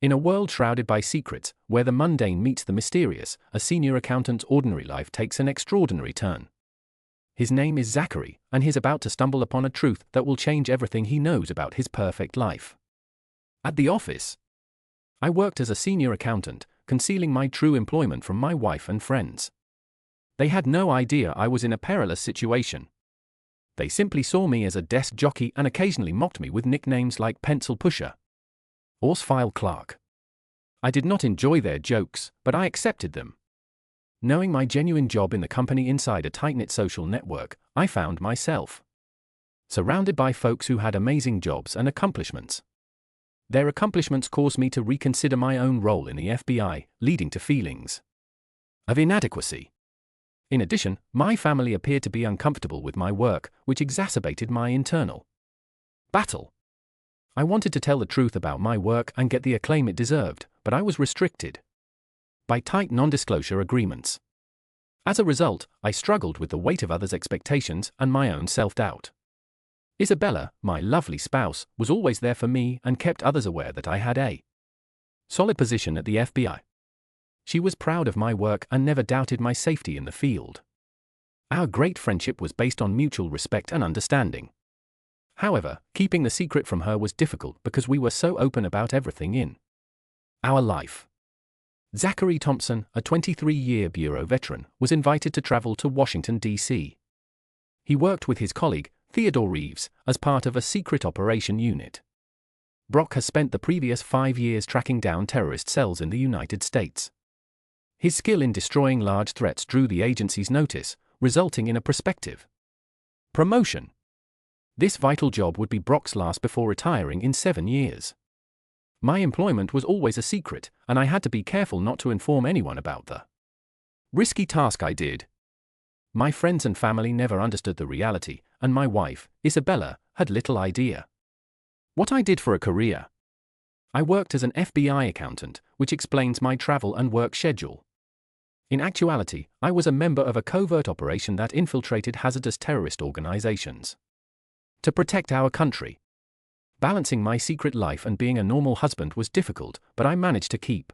In a world shrouded by secrets, where the mundane meets the mysterious, a senior accountant's ordinary life takes an extraordinary turn. His name is Zachary, and he's about to stumble upon a truth that will change everything he knows about his perfect life. At the office, I worked as a senior accountant, concealing my true employment from my wife and friends. They had no idea I was in a perilous situation. They simply saw me as a desk jockey and occasionally mocked me with nicknames like Pencil Pusher or File Clerk. I did not enjoy their jokes, but I accepted them. Knowing my genuine job in the company inside a tight-knit social network, I found myself surrounded by folks who had amazing jobs and accomplishments. Their accomplishments caused me to reconsider my own role in the FBI, leading to feelings of inadequacy. In addition, my family appeared to be uncomfortable with my work, which exacerbated my internal battle. I wanted to tell the truth about my work and get the acclaim it deserved, but I was restricted by tight non-disclosure agreements. As a result, I struggled with the weight of others' expectations and my own self-doubt. Isabella, my lovely spouse, was always there for me and kept others aware that I had a solid position at the FBI. She was proud of my work and never doubted my safety in the field. Our great friendship was based on mutual respect and understanding. However, keeping the secret from her was difficult because we were so open about everything in our life. Zachary Thompson, a 23-year Bureau veteran, was invited to travel to Washington, D.C. He worked with his colleague, Theodore Reeves, as part of a secret operation unit. Brock has spent the previous 5 years tracking down terrorist cells in the United States. His skill in destroying large threats drew the agency's notice, resulting in a prospective promotion. This vital job would be Brock's last before retiring in 7 years. My employment was always a secret, and I had to be careful not to inform anyone about the risky task I did. My friends and family never understood the reality, and my wife, Isabella, had little idea what I did for a career. I worked as an FBI accountant, which explains my travel and work schedule. In actuality, I was a member of a covert operation that infiltrated hazardous terrorist organizations to protect our country. Balancing my secret life and being a normal husband was difficult, but I managed to keep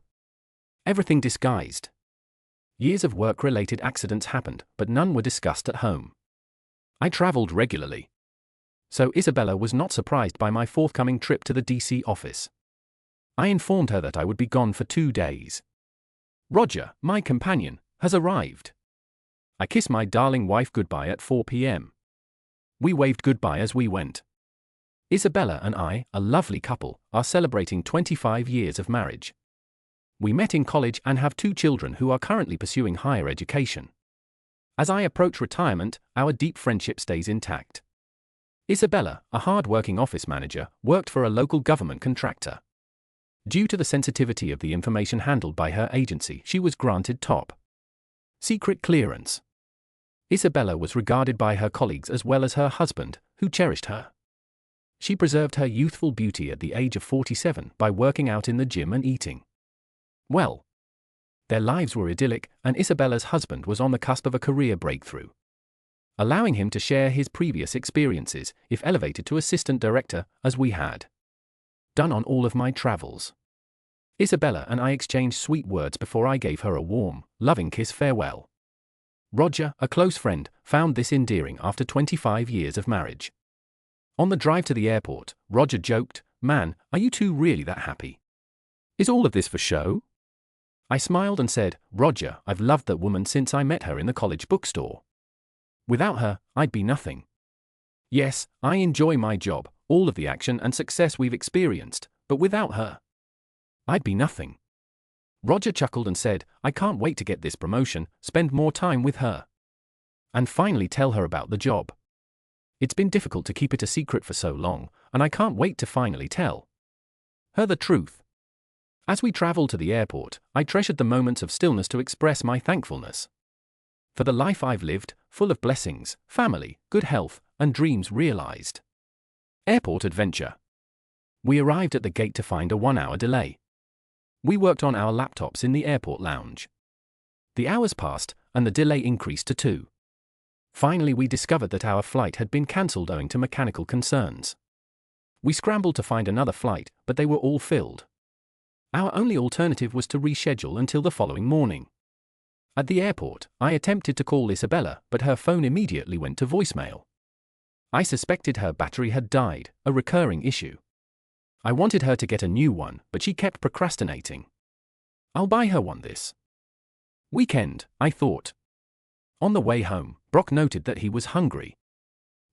everything disguised. Years of work-related accidents happened, but none were discussed at home. I traveled regularly. So Isabella was not surprised by my forthcoming trip to the DC office. I informed her that I would be gone for 2 days. Roger, my companion, has arrived. I kissed my darling wife goodbye at 4 p.m. We waved goodbye as we went. Isabella and I, a lovely couple, are celebrating 25 years of marriage. We met in college and have 2 children who are currently pursuing higher education. As I approach retirement, our deep friendship stays intact. Isabella, a hard-working office manager, worked for a local government contractor. Due to the sensitivity of the information handled by her agency, she was granted top secret clearance. Isabella was regarded by her colleagues as well as her husband, who cherished her. She preserved her youthful beauty at the age of 47 by working out in the gym and eating well. Their lives were idyllic, and Isabella's husband was on the cusp of a career breakthrough, allowing him to share his previous experiences, if elevated to assistant director, as we had done on all of my travels. Isabella and I exchanged sweet words before I gave her a warm, loving kiss farewell. Roger, a close friend, found this endearing after 25 years of marriage. On the drive to the airport, Roger joked, "Man, are you two really that happy? Is all of this for show?" I smiled and said, "Roger, I've loved that woman since I met her in the college bookstore. Without her, I'd be nothing. Yes, I enjoy my job, all of the action and success we've experienced, but without her, I'd be nothing." Roger chuckled and said, "I can't wait to get this promotion, spend more time with her, and finally tell her about the job. It's been difficult to keep it a secret for so long, and I can't wait to finally tell her the truth." As we traveled to the airport, I treasured the moments of stillness to express my thankfulness for the life I've lived, full of blessings, family, good health, and dreams realized. Airport adventure. We arrived at the gate to find a 1-hour delay. We worked on our laptops in the airport lounge. The hours passed, and the delay increased to 2. Finally, we discovered that our flight had been cancelled owing to mechanical concerns. We scrambled to find another flight, but they were all filled. Our only alternative was to reschedule until the following morning. At the airport, I attempted to call Isabella, but her phone immediately went to voicemail. I suspected her battery had died, a recurring issue. I wanted her to get a new one, but she kept procrastinating. I'll buy her one this weekend, I thought. On the way home, Brock noted that he was hungry.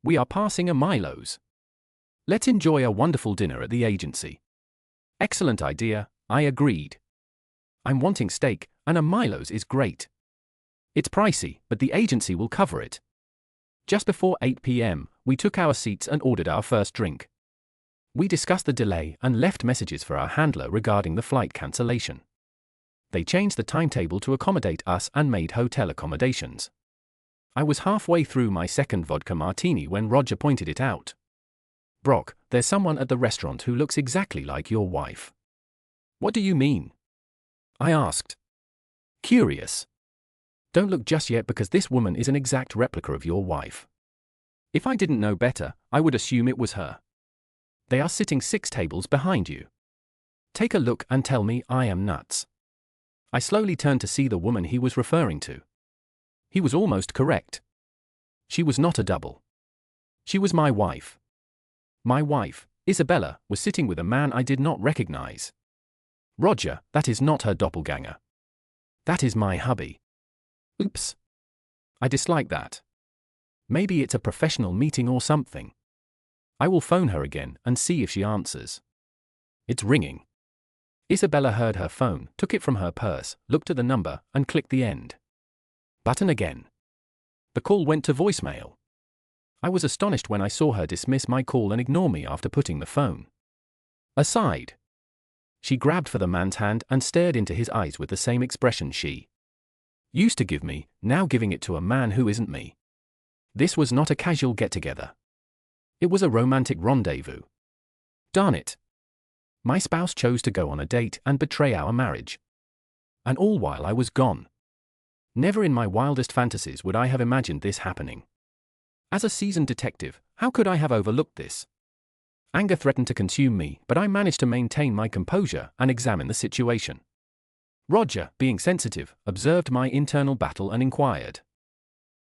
We are passing a Milo's. Let's enjoy a wonderful dinner at the agency. Excellent idea, I agreed. I'm wanting steak, and a Milo's is great. It's pricey, but the agency will cover it. Just before 8 p.m., we took our seats and ordered our first drink. We discussed the delay and left messages for our handler regarding the flight cancellation. They changed the timetable to accommodate us and made hotel accommodations. I was halfway through my second vodka martini when Roger pointed it out. Brock, there's someone at the restaurant who looks exactly like your wife. What do you mean? I asked. Curious. Don't look just yet because this woman is an exact replica of your wife. If I didn't know better, I would assume it was her. They are sitting 6 tables behind you. Take a look and tell me I am nuts. I slowly turned to see the woman he was referring to. He was almost correct. She was not a double. She was my wife. My wife, Isabella, was sitting with a man I did not recognize. Roger, that is not her doppelganger. That is my hubby. Oops. I dislike that. Maybe it's a professional meeting or something. I will phone her again and see if she answers. It's ringing. Isabella heard her phone, took it from her purse, looked at the number, and clicked the end button again. The call went to voicemail. I was astonished when I saw her dismiss my call and ignore me after putting the phone aside. She grabbed for the man's hand and stared into his eyes with the same expression she used to give me, now giving it to a man who isn't me. This was not a casual get-together. It was a romantic rendezvous. Darn it. My spouse chose to go on a date and betray our marriage. And all while I was gone. Never in my wildest fantasies would I have imagined this happening. As a seasoned detective, how could I have overlooked this? Anger threatened to consume me, but I managed to maintain my composure and examine the situation. Roger, being sensitive, observed my internal battle and inquired.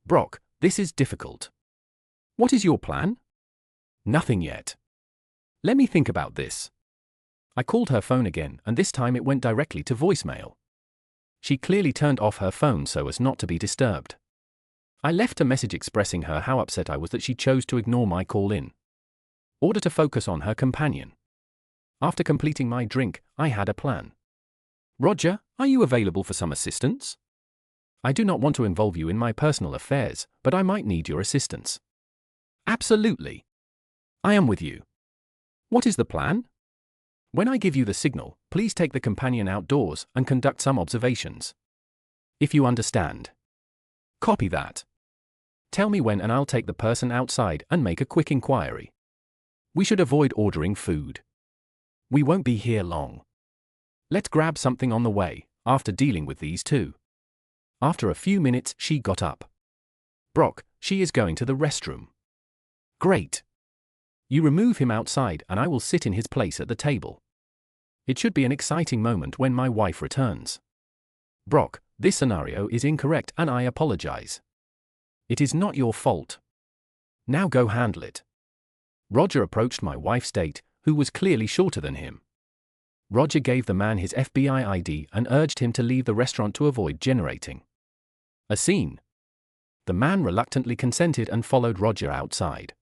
Brock, this is difficult. What is your plan? Nothing yet. Let me think about this. I called her phone again, and this time it went directly to voicemail. She clearly turned off her phone so as not to be disturbed. I left a message expressing her how upset I was that she chose to ignore my call in order to focus on her companion. After completing my drink, I had a plan. Roger, are you available for some assistance? I do not want to involve you in my personal affairs, but I might need your assistance. Absolutely. I am with you. What is the plan? When I give you the signal, please take the companion outdoors and conduct some observations. If you understand. Copy that. Tell me when and I'll take the person outside and make a quick inquiry. We should avoid ordering food. We won't be here long. Let's grab something on the way, after dealing with these two. After a few minutes, she got up. Brock, she is going to the restroom. Great. You remove him outside and I will sit in his place at the table. It should be an exciting moment when my wife returns. Brock, this scenario is incorrect and I apologize. It is not your fault. Now go handle it. Roger approached my wife's date, who was clearly shorter than him. Roger gave the man his FBI ID and urged him to leave the restaurant to avoid generating a scene. The man reluctantly consented and followed Roger outside.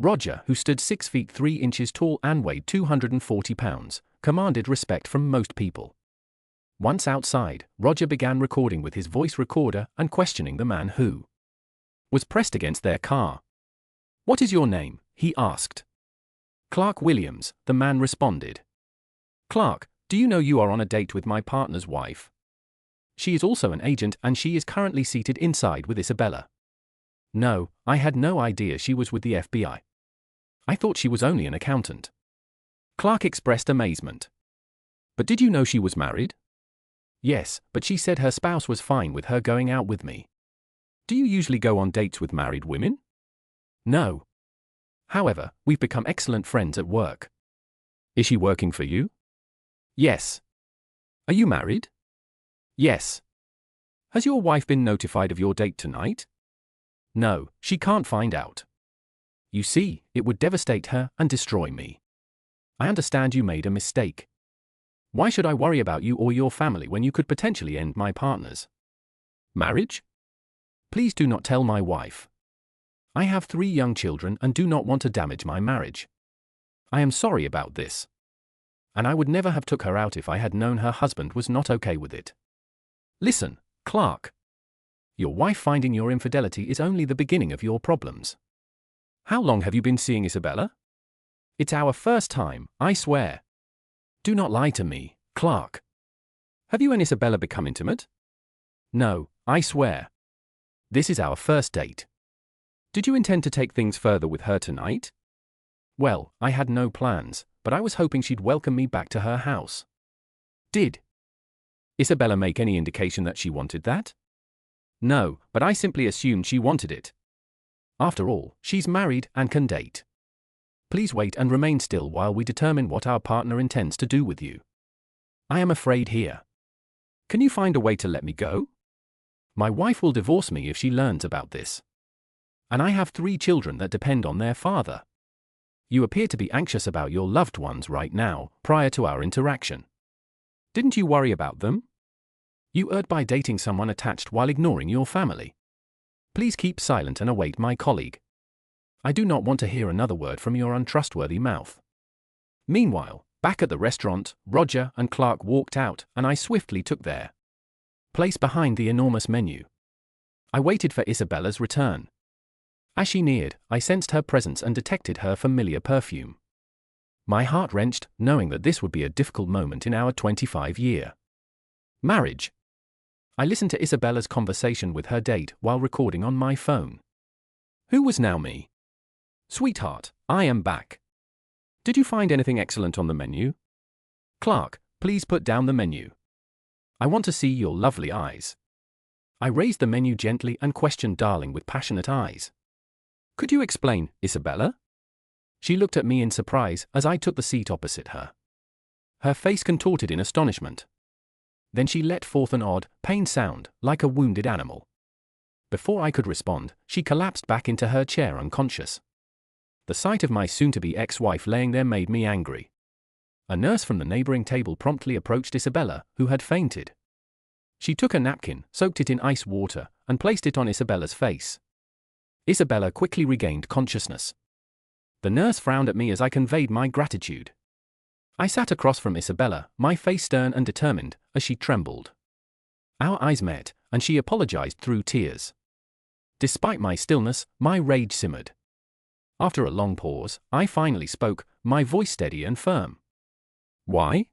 Roger, who stood 6 feet 3 inches tall and weighed 240 pounds, commanded respect from most people. Once outside, Roger began recording with his voice recorder and questioning the man who was pressed against their car. What is your name? He asked. Clark Williams, the man responded. Clark, do you know you are on a date with my partner's wife? She is also an agent and she is currently seated inside with Isabella. No, I had no idea she was with the FBI. I thought she was only an accountant. Clark expressed amazement. But did you know she was married? Yes, but she said her spouse was fine with her going out with me. Do you usually go on dates with married women? No. However, we've become excellent friends at work. Is she working for you? Yes. Are you married? Yes. Has your wife been notified of your date tonight? No, she can't find out. You see, it would devastate her and destroy me. I understand you made a mistake. Why should I worry about you or your family when you could potentially end my partner's marriage? Please do not tell my wife. I have 3 young children and do not want to damage my marriage. I am sorry about this. And I would never have took her out if I had known her husband was not okay with it. Listen, Clark. Your wife finding your infidelity is only the beginning of your problems. How long have you been seeing Isabella? It's our first time, I swear. Do not lie to me, Clark. Have you and Isabella become intimate? No, I swear. This is our first date. Did you intend to take things further with her tonight? Well, I had no plans, but I was hoping she'd welcome me back to her house. Did Isabella make any indication that she wanted that? No, but I simply assumed she wanted it. After all, she's married and can date. Please wait and remain still while we determine what our partner intends to do with you. I am afraid here. Can you find a way to let me go? My wife will divorce me if she learns about this. And I have 3 children that depend on their father. You appear to be anxious about your loved ones right now, prior to our interaction. Didn't you worry about them? You erred by dating someone attached while ignoring your family. Please keep silent and await my colleague. I do not want to hear another word from your untrustworthy mouth. Meanwhile, back at the restaurant, Roger and Clark walked out, and I swiftly took their place behind the enormous menu. I waited for Isabella's return. As she neared, I sensed her presence and detected her familiar perfume. My heart wrenched, knowing that this would be a difficult moment in our 25-year marriage. I listened to Isabella's conversation with her date while recording on my phone. Who was now me? Sweetheart, I am back. Did you find anything excellent on the menu? Clark, please put down the menu. I want to see your lovely eyes. I raised the menu gently and questioned Darling with passionate eyes. Could you explain, Isabella? She looked at me in surprise as I took the seat opposite her. Her face contorted in astonishment. Then she let forth an odd, pained sound, like a wounded animal. Before I could respond, she collapsed back into her chair unconscious. The sight of my soon-to-be ex-wife laying there made me angry. A nurse from the neighboring table promptly approached Isabella, who had fainted. She took a napkin, soaked it in ice water, and placed it on Isabella's face. Isabella quickly regained consciousness. The nurse frowned at me as I conveyed my gratitude. I sat across from Isabella, my face stern and determined, as she trembled. Our eyes met, and she apologized through tears. Despite my stillness, my rage simmered. After a long pause, I finally spoke, my voice steady and firm. Why?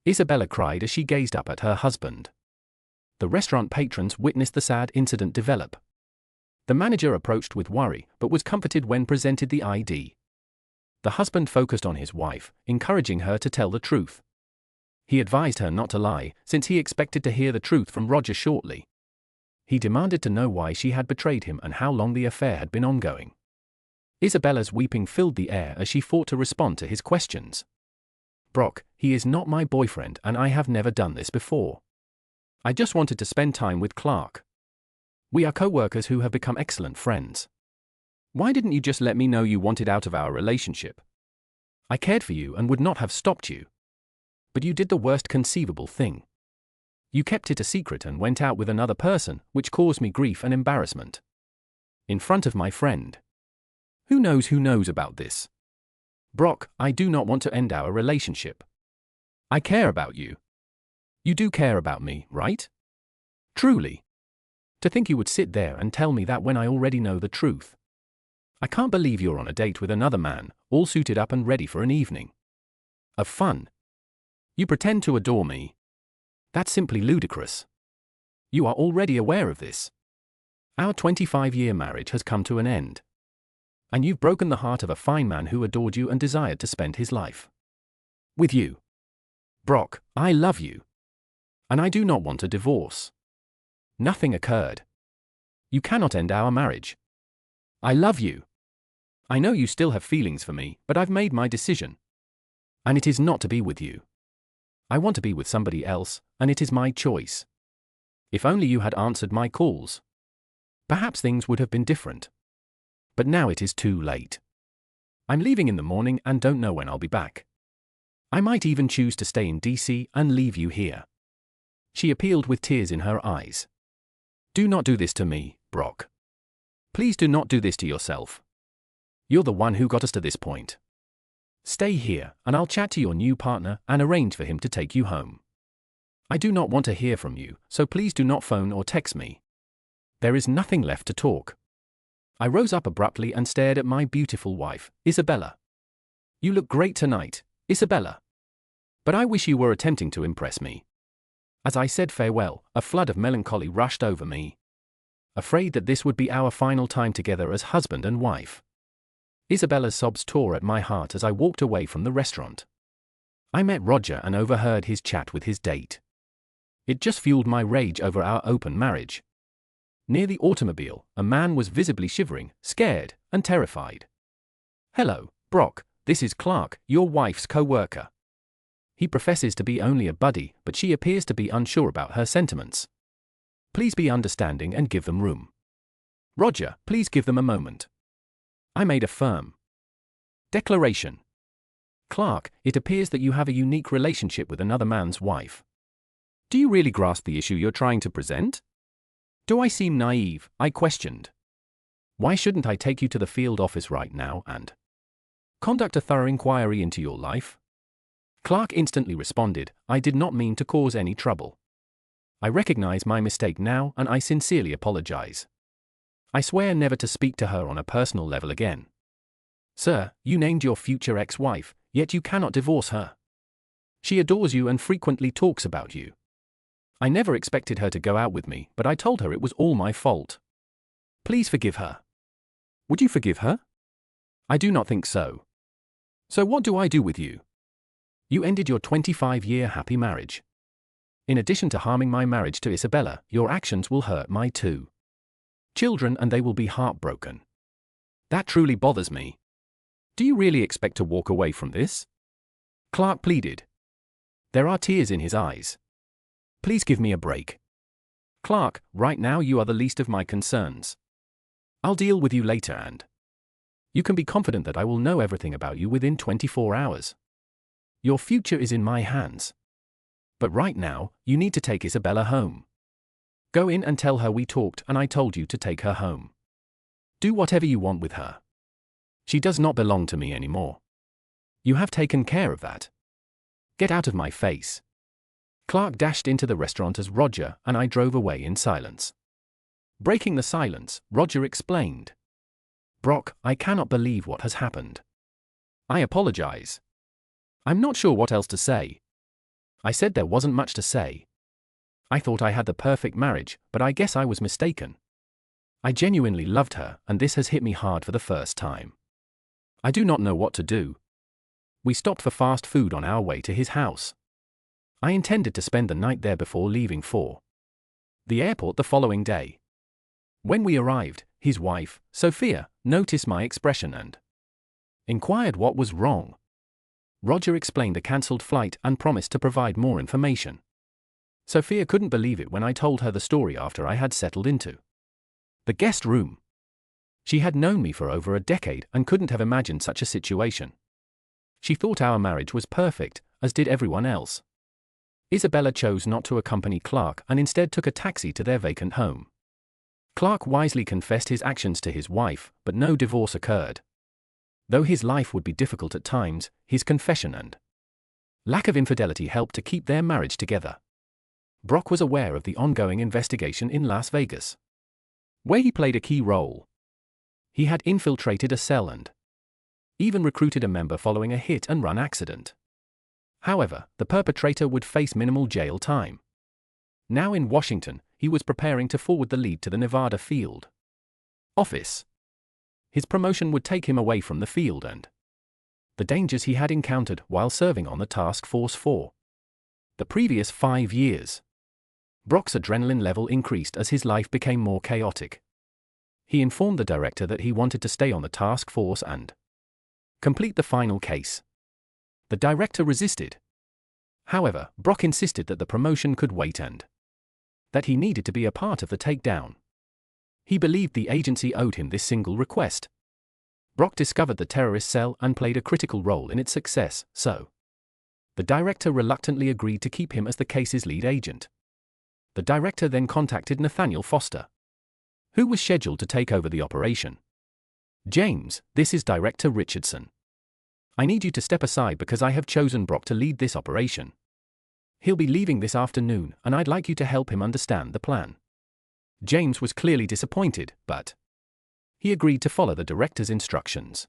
Isabella cried as she gazed up at her husband. The restaurant patrons witnessed the sad incident develop. The manager approached with worry, but was comforted when presented the ID. The husband focused on his wife, encouraging her to tell the truth. He advised her not to lie, since he expected to hear the truth from Roger shortly. He demanded to know why she had betrayed him and how long the affair had been ongoing. Isabella's weeping filled the air as she fought to respond to his questions. Brock, he is not my boyfriend and I have never done this before. I just wanted to spend time with Clark. We are co-workers who have become excellent friends. Why didn't you just let me know you wanted out of our relationship? I cared for you and would not have stopped you. But you did the worst conceivable thing. You kept it a secret and went out with another person, which caused me grief and embarrassment. In front of my friend. Who knows about this? Brock, I do not want to end our relationship. I care about you. You do care about me, right? Truly. To think you would sit there and tell me that when I already know the truth. I can't believe you're on a date with another man, all suited up and ready for an evening of fun. You pretend to adore me. That's simply ludicrous. You are already aware of this. Our 25-year marriage has come to an end. And you've broken the heart of a fine man who adored you and desired to spend his life with you. Brock, I love you. And I do not want a divorce. Nothing occurred. You cannot end our marriage. I love you. I know you still have feelings for me, but I've made my decision. And it is not to be with you. I want to be with somebody else, and it is my choice. If only you had answered my calls. Perhaps things would have been different. But now it is too late. I'm leaving in the morning and don't know when I'll be back. I might even choose to stay in DC and leave you here. She appealed with tears in her eyes. Do not do this to me, Brock. Please do not do this to yourself. You're the one who got us to this point. Stay here, and I'll chat to your new partner and arrange for him to take you home. I do not want to hear from you, so please do not phone or text me. There is nothing left to talk. I rose up abruptly and stared at my beautiful wife, Isabella. You look great tonight, Isabella. But I wish you were attempting to impress me. As I said farewell, a flood of melancholy rushed over me. Afraid that this would be our final time together as husband and wife. Isabella's sobs tore at my heart as I walked away from the restaurant. I met Roger and overheard his chat with his date. It just fueled my rage over our open marriage. Near the automobile, a man was visibly shivering, scared, and terrified. Hello, Brock, this is Clark, your wife's co-worker. He professes to be only a buddy, but she appears to be unsure about her sentiments. Please be understanding and give them room. Roger, please give them a moment. I made a firm declaration. Clark, it appears that you have a unique relationship with another man's wife. Do you really grasp the issue you're trying to present? Do I seem naive? I questioned. Why shouldn't I take you to the field office right now and conduct a thorough inquiry into your life? Clark instantly responded, I did not mean to cause any trouble. I recognize my mistake now and I sincerely apologize. I swear never to speak to her on a personal level again. Sir, you named your future ex-wife, yet you cannot divorce her. She adores you and frequently talks about you. I never expected her to go out with me, but I told her it was all my fault. Please forgive her. Would you forgive her? I do not think so. So what do I do with you? You ended your 25-year happy marriage. In addition to harming my marriage to Isabella, your actions will hurt my two children and they will be heartbroken. That truly bothers me. Do you really expect to walk away from this? Clark pleaded. There are tears in his eyes. Please give me a break. Clark, right now you are the least of my concerns. I'll deal with you later and you can be confident that I will know everything about you within 24 hours. Your future is in my hands. But right now, you need to take Isabella home. Go in and tell her we talked and I told you to take her home. Do whatever you want with her. She does not belong to me anymore. You have taken care of that. Get out of my face. Clark dashed into the restaurant as Roger and I drove away in silence. Breaking the silence, Roger explained. Brock, I cannot believe what has happened. I apologize. I'm not sure what else to say. I said there wasn't much to say. I thought I had the perfect marriage, but I guess I was mistaken. I genuinely loved her, and this has hit me hard for the first time. I do not know what to do. We stopped for fast food on our way to his house. I intended to spend the night there before leaving for the airport the following day. When we arrived, his wife, Sophia, noticed my expression and inquired what was wrong. Roger explained a cancelled flight and promised to provide more information. Sophia couldn't believe it when I told her the story after I had settled into the guest room. She had known me for over a decade and couldn't have imagined such a situation. She thought our marriage was perfect, as did everyone else. Isabella chose not to accompany Clark and instead took a taxi to their vacant home. Clark wisely confessed his actions to his wife, but no divorce occurred. Though his life would be difficult at times, his confession and lack of infidelity helped to keep their marriage together. Brock was aware of the ongoing investigation in Las Vegas, where he played a key role. He had infiltrated a cell and even recruited a member following a hit-and-run accident. However, the perpetrator would face minimal jail time. Now in Washington, he was preparing to forward the lead to the Nevada field office. His promotion would take him away from the field and the dangers he had encountered while serving on the task force for the previous 5 years. Brock's adrenaline level increased as his life became more chaotic. He informed the director that he wanted to stay on the task force and complete the final case. The director resisted. However, Brock insisted that the promotion could wait and that he needed to be a part of the takedown. He believed the agency owed him this single request. Brock discovered the terrorist cell and played a critical role in its success, so the director reluctantly agreed to keep him as the case's lead agent. The director then contacted Nathaniel Foster, who was scheduled to take over the operation. "James, this is Director Richardson. I need you to step aside because I have chosen Brock to lead this operation. He'll be leaving this afternoon, and I'd like you to help him understand the plan." James was clearly disappointed, but he agreed to follow the director's instructions.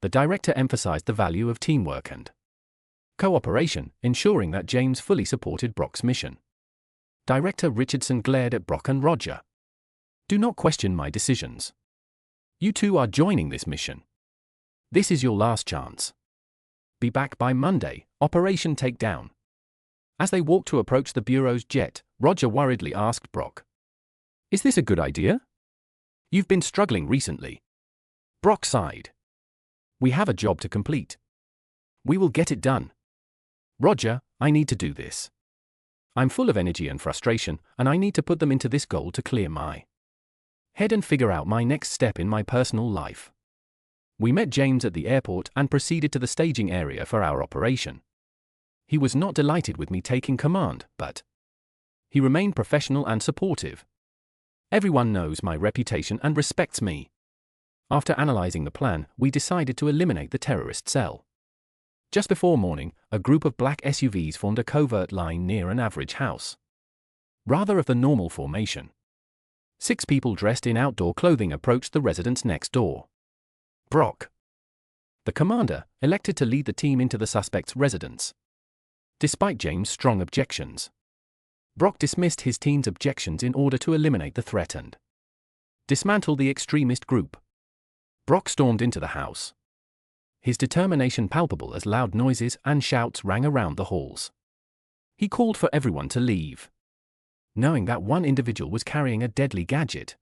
The director emphasized the value of teamwork and cooperation, ensuring that James fully supported Brock's mission. Director Richardson glared at Brock and Roger. "Do not question my decisions. You two are joining this mission. This is your last chance. Be back by Monday, Operation Takedown." As they walked to approach the Bureau's jet, Roger worriedly asked Brock, "Is this a good idea? You've been struggling recently." Brock sighed. "We have a job to complete. We will get it done. Roger, I need to do this. I'm full of energy and frustration, and I need to put them into this goal to clear my head and figure out my next step in my personal life." We met James at the airport and proceeded to the staging area for our operation. He was not delighted with me taking command, but he remained professional and supportive. "Everyone knows my reputation and respects me." After analyzing the plan, we decided to eliminate the terrorist cell. Just before morning, a group of black SUVs formed a covert line near an average house, rather of the normal formation. 6 people dressed in outdoor clothing approached the residence next door. Brock, the commander, elected to lead the team into the suspect's residence. Despite James' strong objections, Brock dismissed his team's objections in order to eliminate the threat and dismantle the extremist group. Brock stormed into the house, his determination palpable as loud noises and shouts rang around the halls. He called for everyone to leave, knowing that one individual was carrying a deadly gadget.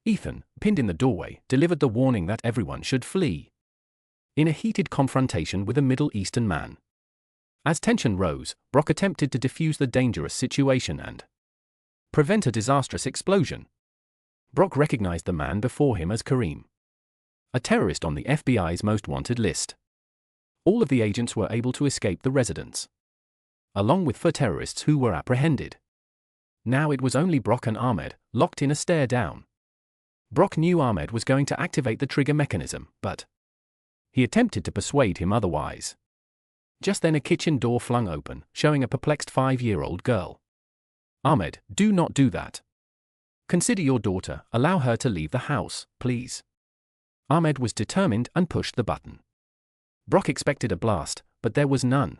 Ethan, pinned in the doorway, delivered the warning that everyone should flee. In a heated confrontation with a Middle Eastern man, as tension rose, Brock attempted to defuse the dangerous situation and prevent a disastrous explosion. Brock recognized the man before him as Kareem, a terrorist on the FBI's most wanted list. All of the agents were able to escape the residence, along with 4 terrorists who were apprehended. Now it was only Brock and Ahmed, locked in a stare down. Brock knew Ahmed was going to activate the trigger mechanism, but he attempted to persuade him otherwise. Just then a kitchen door flung open, showing a perplexed 5-year-old girl. "Ahmed, do not do that. Consider your daughter, allow her to leave the house, please." Ahmed was determined and pushed the button. Brock expected a blast, but there was none.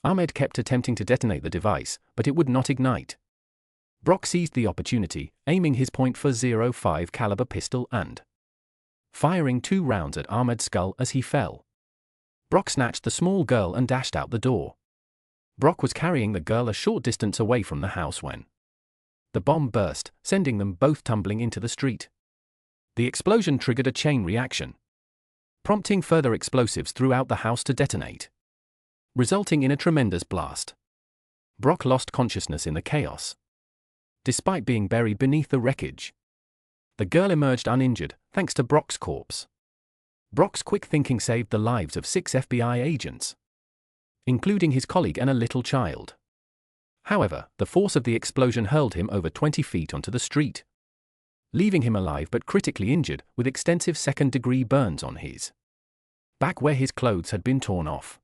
Ahmed kept attempting to detonate the device, but it would not ignite. Brock seized the opportunity, aiming his .5 caliber pistol and firing 2 rounds at Ahmed's skull as he fell. Brock snatched the small girl and dashed out the door. Brock was carrying the girl a short distance away from the house when the bomb burst, sending them both tumbling into the street. The explosion triggered a chain reaction, prompting further explosives throughout the house to detonate, resulting in a tremendous blast. Brock lost consciousness in the chaos, despite being buried beneath the wreckage. The girl emerged uninjured, thanks to Brock's corpse. Brock's quick thinking saved the lives of 6 FBI agents, including his colleague and a little child. However, the force of the explosion hurled him over 20 feet onto the street, leaving him alive but critically injured, with extensive second-degree burns on his back where his clothes had been torn off.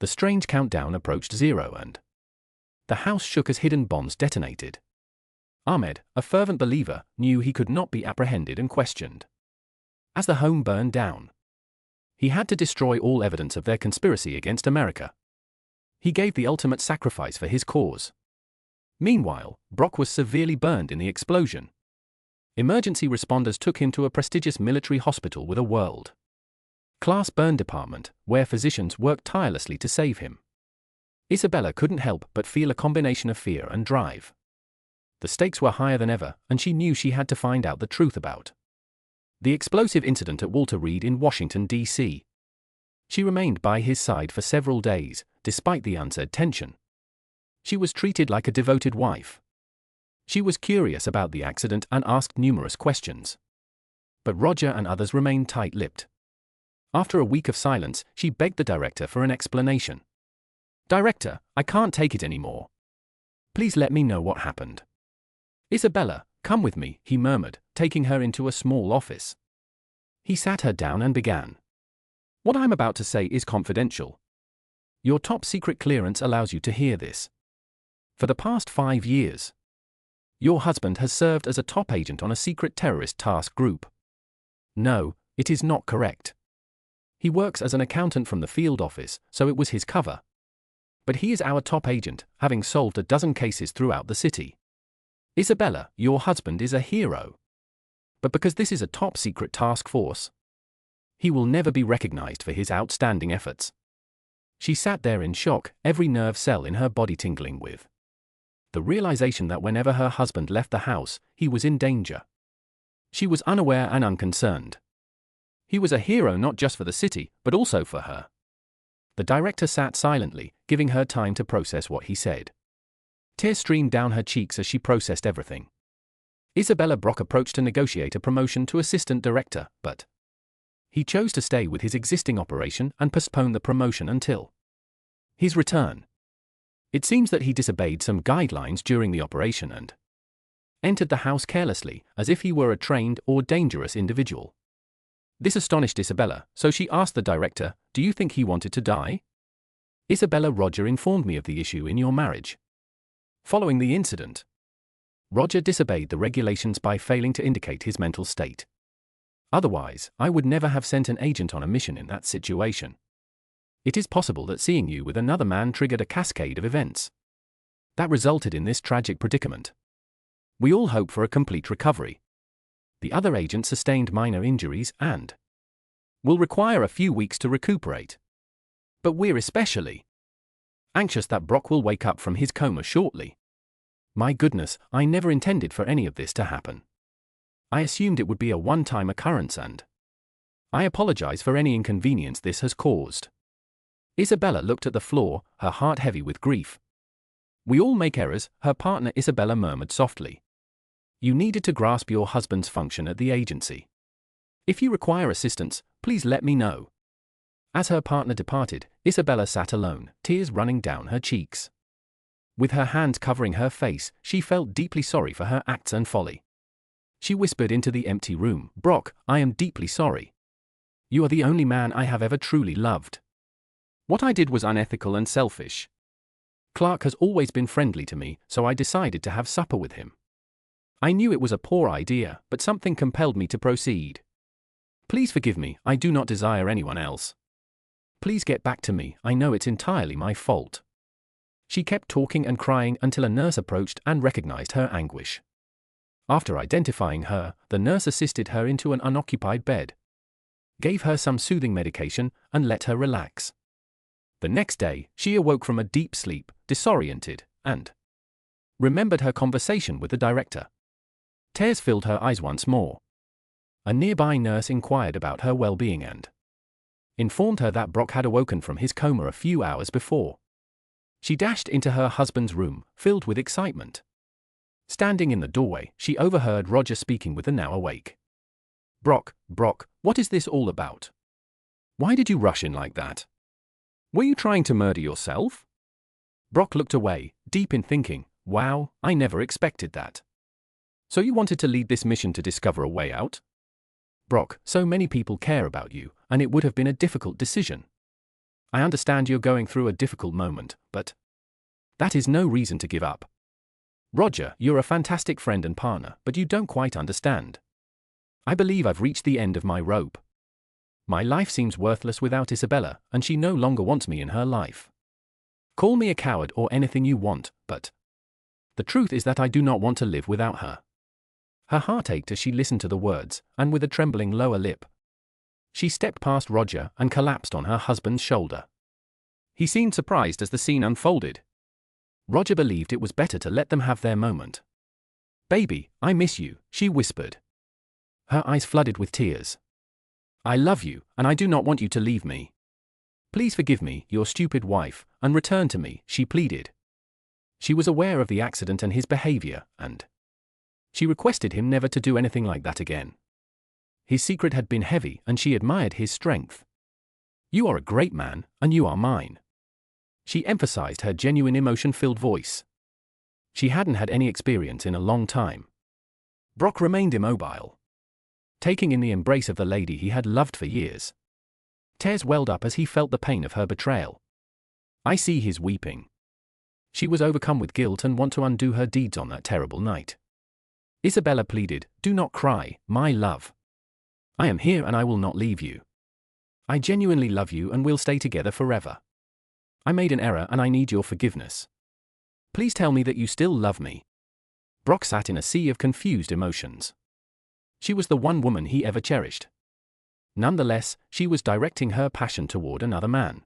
The strange countdown approached 0 and the house shook as hidden bombs detonated. Ahmed, a fervent believer, knew he could not be apprehended and questioned. As the home burned down, he had to destroy all evidence of their conspiracy against America. He gave the ultimate sacrifice for his cause. Meanwhile, Brock was severely burned in the explosion. Emergency responders took him to a prestigious military hospital with a world-class burn department, where physicians worked tirelessly to save him. Isabella couldn't help but feel a combination of fear and drive. The stakes were higher than ever, and she knew she had to find out the truth about the explosive incident at Walter Reed in Washington, D.C. She remained by his side for several days, despite the unsaid tension. She was treated like a devoted wife. She was curious about the accident and asked numerous questions. But Roger and others remained tight-lipped. After a week of silence, she begged the director for an explanation. "Director, I can't take it anymore. Please let me know what happened." "Isabella, come with me," he murmured, taking her into a small office. He sat her down and began. "What I'm about to say is confidential. Your top secret clearance allows you to hear this. For the past 5 years, your husband has served as a top agent on a secret terrorist task group." "No, it is not correct. He works as an accountant from the field office, so it was his cover. But he is our top agent, having solved a dozen cases throughout the city. Isabella, your husband is a hero. But because this is a top secret task force, he will never be recognized for his outstanding efforts." She sat there in shock, every nerve cell in her body tingling with the realization that whenever her husband left the house, he was in danger. She was unaware and unconcerned. He was a hero not just for the city, but also for her. The director sat silently, giving her time to process what he said. Tears streamed down her cheeks as she processed everything. Isabella Brock approached to negotiate a promotion to assistant director, but he chose to stay with his existing operation and postpone the promotion until his return. It seems that he disobeyed some guidelines during the operation and entered the house carelessly, as if he were a trained or dangerous individual. This astonished Isabella, so she asked the director, "Do you think he wanted to die?" "Isabella, Roger informed me of the issue in your marriage. Following the incident, Roger disobeyed the regulations by failing to indicate his mental state. Otherwise, I would never have sent an agent on a mission in that situation. It is possible that seeing you with another man triggered a cascade of events that resulted in this tragic predicament. We all hope for a complete recovery. The other agent sustained minor injuries and will require a few weeks to recuperate. But we're especially anxious that Brock will wake up from his coma shortly. My goodness, I never intended for any of this to happen. I assumed it would be a one-time occurrence and I apologize for any inconvenience this has caused." Isabella looked at the floor, her heart heavy with grief. "We all make errors," her partner Isabella murmured softly. "You needed to grasp your husband's function at the agency. If you require assistance, please let me know." As her partner departed, Isabella sat alone, tears running down her cheeks. With her hands covering her face, she felt deeply sorry for her acts and folly. She whispered into the empty room, "Brock, I am deeply sorry. You are the only man I have ever truly loved. What I did was unethical and selfish. Clark has always been friendly to me, so I decided to have supper with him. I knew it was a poor idea, but something compelled me to proceed. Please forgive me, I do not desire anyone else. Please get back to me, I know it's entirely my fault." She kept talking and crying until a nurse approached and recognized her anguish. After identifying her, the nurse assisted her into an unoccupied bed, gave her some soothing medication, and let her relax. The next day, she awoke from a deep sleep, disoriented, and remembered her conversation with the director. Tears filled her eyes once more. A nearby nurse inquired about her well-being and informed her that Brock had awoken from his coma a few hours before. She dashed into her husband's room, filled with excitement. Standing in the doorway, she overheard Roger speaking with the now awake. Brock, what is this all about? Why did you rush in like that? Were you trying to murder yourself?" Brock looked away, deep in thinking, "Wow, I never expected that. So you wanted to lead this mission to discover a way out? Brock, so many people care about you, and it would have been a difficult decision. I understand you're going through a difficult moment, but that is no reason to give up. Roger, you're a fantastic friend and partner, but you don't quite understand. I believe I've reached the end of my rope. My life seems worthless without Isabella, and she no longer wants me in her life. Call me a coward or anything you want, but the truth is that I do not want to live without her." Her heart ached as she listened to the words, and with a trembling lower lip, she stepped past Roger and collapsed on her husband's shoulder. He seemed surprised as the scene unfolded. Roger believed it was better to let them have their moment. "Baby, I miss you," she whispered. Her eyes flooded with tears. "I love you, and I do not want you to leave me." Please forgive me, your stupid wife, and return to me, she pleaded. She was aware of the accident and his behavior, and she requested him never to do anything like that again. His secret had been heavy, and she admired his strength. You are a great man, and you are mine. She emphasized her genuine emotion-filled voice. She hadn't had any experience in a long time. Brock remained immobile, taking in the embrace of the lady he had loved for years. Tears welled up as he felt the pain of her betrayal. I see he's weeping. She was overcome with guilt and want to undo her deeds on that terrible night. Isabella pleaded, do not cry, my love. I am here and I will not leave you. I genuinely love you and will stay together forever. I made an error and I need your forgiveness. Please tell me that you still love me. Brock sat in a sea of confused emotions. She was the one woman he ever cherished. Nonetheless, she was directing her passion toward another man.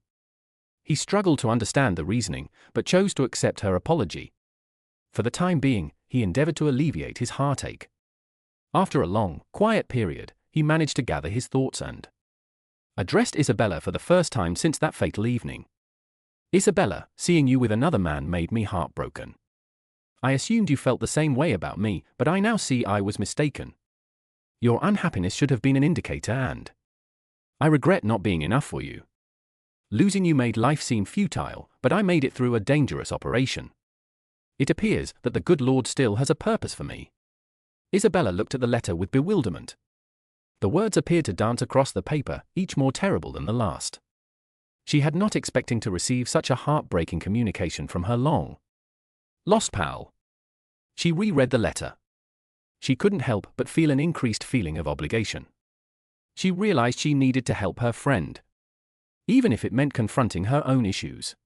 He struggled to understand the reasoning, but chose to accept her apology. For the time being, he endeavored to alleviate his heartache. After a long, quiet period, he managed to gather his thoughts and addressed Isabella for the first time since that fatal evening. Isabella, seeing you with another man made me heartbroken. I assumed you felt the same way about me, but I now see I was mistaken. Your unhappiness should have been an indicator, and I regret not being enough for you. Losing you made life seem futile, but I made it through a dangerous operation. It appears that the good Lord still has a purpose for me. Isabella looked at the letter with bewilderment. The words appeared to dance across the paper, each more terrible than the last. She had not expecting to receive such a heartbreaking communication from her long-lost pal. She reread the letter. She couldn't help but feel an increased feeling of obligation. She realized she needed to help her friend, even if it meant confronting her own issues.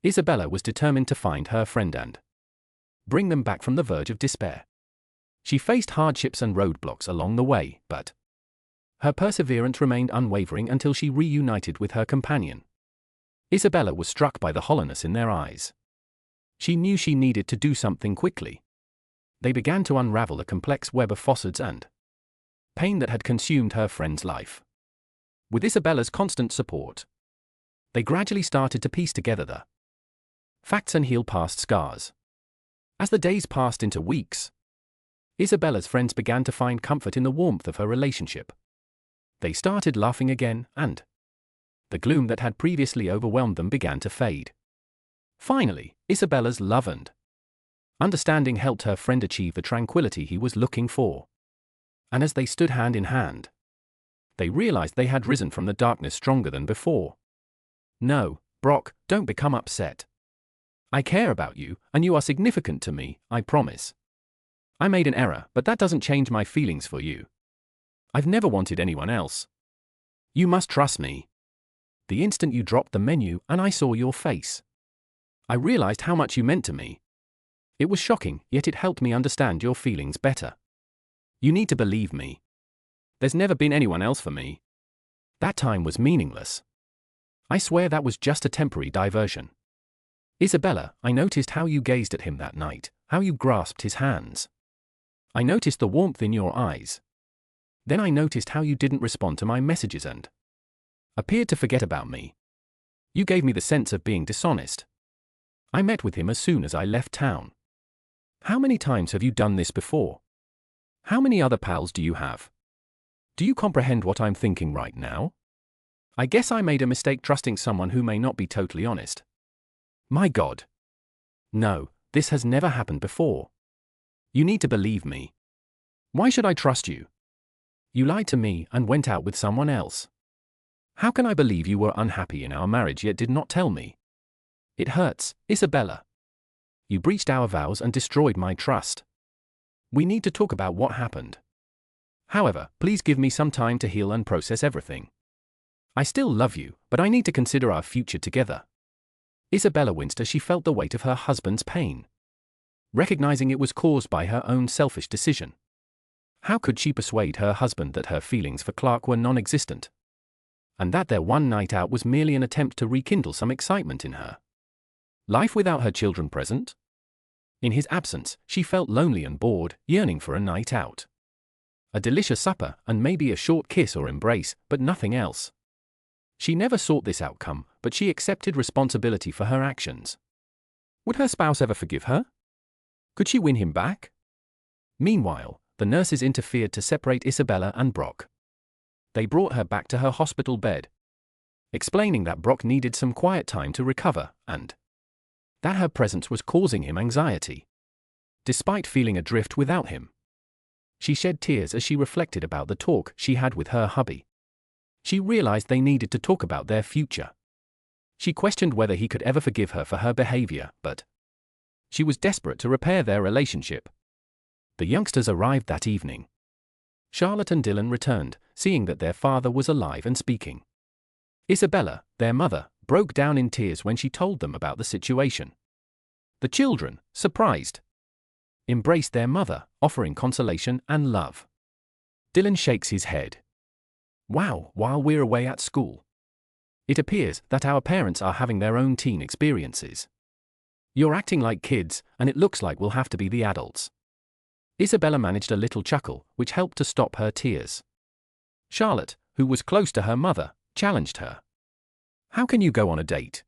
Isabella was determined to find her friend and bring them back from the verge of despair. She faced hardships and roadblocks along the way, but her perseverance remained unwavering until she reunited with her companion. Isabella was struck by the hollowness in their eyes. She knew she needed to do something quickly. They began to unravel the complex web of falsehoods and pain that had consumed her friend's life. With Isabella's constant support, they gradually started to piece together the facts and heal past scars. As the days passed into weeks, Isabella's friends began to find comfort in the warmth of her relationship. They started laughing again, and the gloom that had previously overwhelmed them began to fade. Finally, Isabella's love and understanding helped her friend achieve the tranquility he was looking for. And as they stood hand in hand, they realized they had risen from the darkness stronger than before. No, Brock, don't become upset. I care about you, and you are significant to me, I promise. I made an error, but that doesn't change my feelings for you. I've never wanted anyone else. You must trust me. The instant you dropped the menu and I saw your face, I realized how much you meant to me. It was shocking, yet it helped me understand your feelings better. You need to believe me. There's never been anyone else for me. That time was meaningless. I swear that was just a temporary diversion. Isabella, I noticed how you gazed at him that night, how you grasped his hands. I noticed the warmth in your eyes. Then I noticed how you didn't respond to my messages and appeared to forget about me. You gave me the sense of being dishonest. I met with him as soon as I left town. How many times have you done this before? How many other pals do you have? Do you comprehend what I'm thinking right now? I guess I made a mistake trusting someone who may not be totally honest. My God. No, this has never happened before. You need to believe me. Why should I trust you? You lied to me and went out with someone else. How can I believe you were unhappy in our marriage yet did not tell me? It hurts, Isabella. You breached our vows and destroyed my trust. We need to talk about what happened. However, please give me some time to heal and process everything. I still love you, but I need to consider our future together. Isabella winced as she felt the weight of her husband's pain, recognizing it was caused by her own selfish decision. How could she persuade her husband that her feelings for Clark were non-existent, and that their one night out was merely an attempt to rekindle some excitement in her life without her children present? In his absence, she felt lonely and bored, yearning for a night out. A delicious supper, and maybe a short kiss or embrace, but nothing else. She never sought this outcome, but she accepted responsibility for her actions. Would her spouse ever forgive her? Could she win him back? Meanwhile, the nurses interfered to separate Isabella and Brock. They brought her back to her hospital bed, explaining that Brock needed some quiet time to recover and that her presence was causing him anxiety. Despite feeling adrift without him, she shed tears as she reflected about the talk she had with her hubby. She realized they needed to talk about their future. She questioned whether he could ever forgive her for her behavior, but she was desperate to repair their relationship. The youngsters arrived that evening. Charlotte and Dylan returned, seeing that their father was alive and speaking. Isabella, their mother, broke down in tears when she told them about the situation. The children, surprised, embraced their mother, offering consolation and love. Dylan shakes his head. Wow, while we're away at school, it appears that our parents are having their own teen experiences. You're acting like kids, and it looks like we'll have to be the adults. Isabella managed a little chuckle, which helped to stop her tears. Charlotte, who was close to her mother, challenged her. How can you go on a date?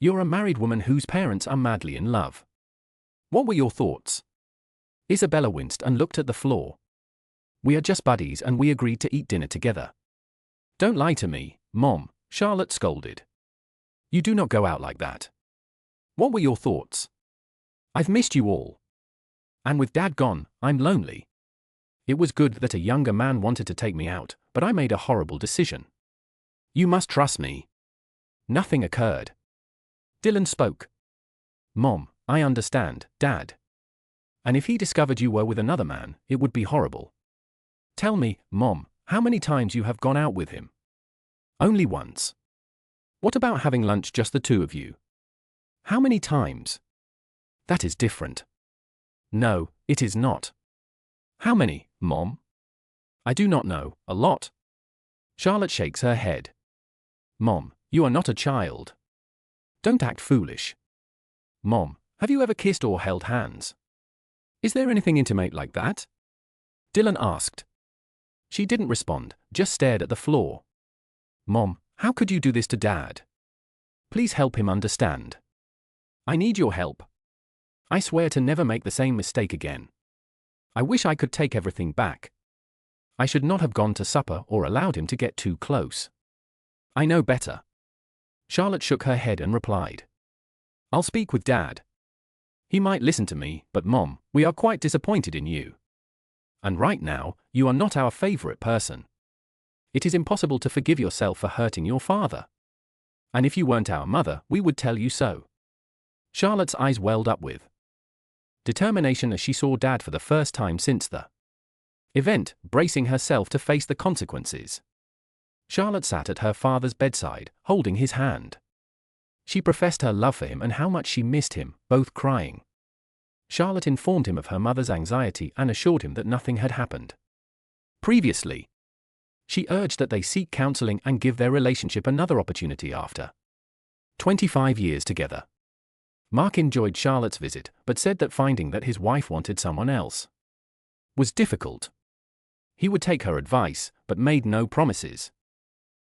You're a married woman whose parents are madly in love. What were your thoughts? Isabella winced and looked at the floor. We are just buddies and we agreed to eat dinner together. Don't lie to me, Mom, Charlotte scolded. You do not go out like that. What were your thoughts? I've missed you all. And with Dad gone, I'm lonely. It was good that a younger man wanted to take me out, but I made a horrible decision. You must trust me. Nothing occurred. Dylan spoke. Mom, I understand, Dad. And if he discovered you were with another man, it would be horrible. Tell me, Mom, how many times you have gone out with him? Only once. What about having lunch just the two of you? How many times? That is different. No, it is not. How many, Mom? I do not know, a lot. Charlotte shakes her head. Mom, you are not a child. Don't act foolish. Mom, have you ever kissed or held hands? Is there anything intimate like that? Dylan asked. She didn't respond, just stared at the floor. Mom, how could you do this to Dad? Please help him understand. I need your help. I swear to never make the same mistake again. I wish I could take everything back. I should not have gone to supper or allowed him to get too close. I know better. Charlotte shook her head and replied. I'll speak with Dad. He might listen to me, but Mom, we are quite disappointed in you. And right now, you are not our favorite person. It is impossible to forgive yourself for hurting your father. And if you weren't our mother, we would tell you so. Charlotte's eyes welled up with determination as she saw Dad for the first time since the event, bracing herself to face the consequences. Charlotte sat at her father's bedside, holding his hand. She professed her love for him and how much she missed him, both crying. Charlotte informed him of her mother's anxiety and assured him that nothing had happened previously. She urged that they seek counseling and give their relationship another opportunity after 25 years together. Mark enjoyed Charlotte's visit, but said that finding that his wife wanted someone else was difficult. He would take her advice, but made no promises.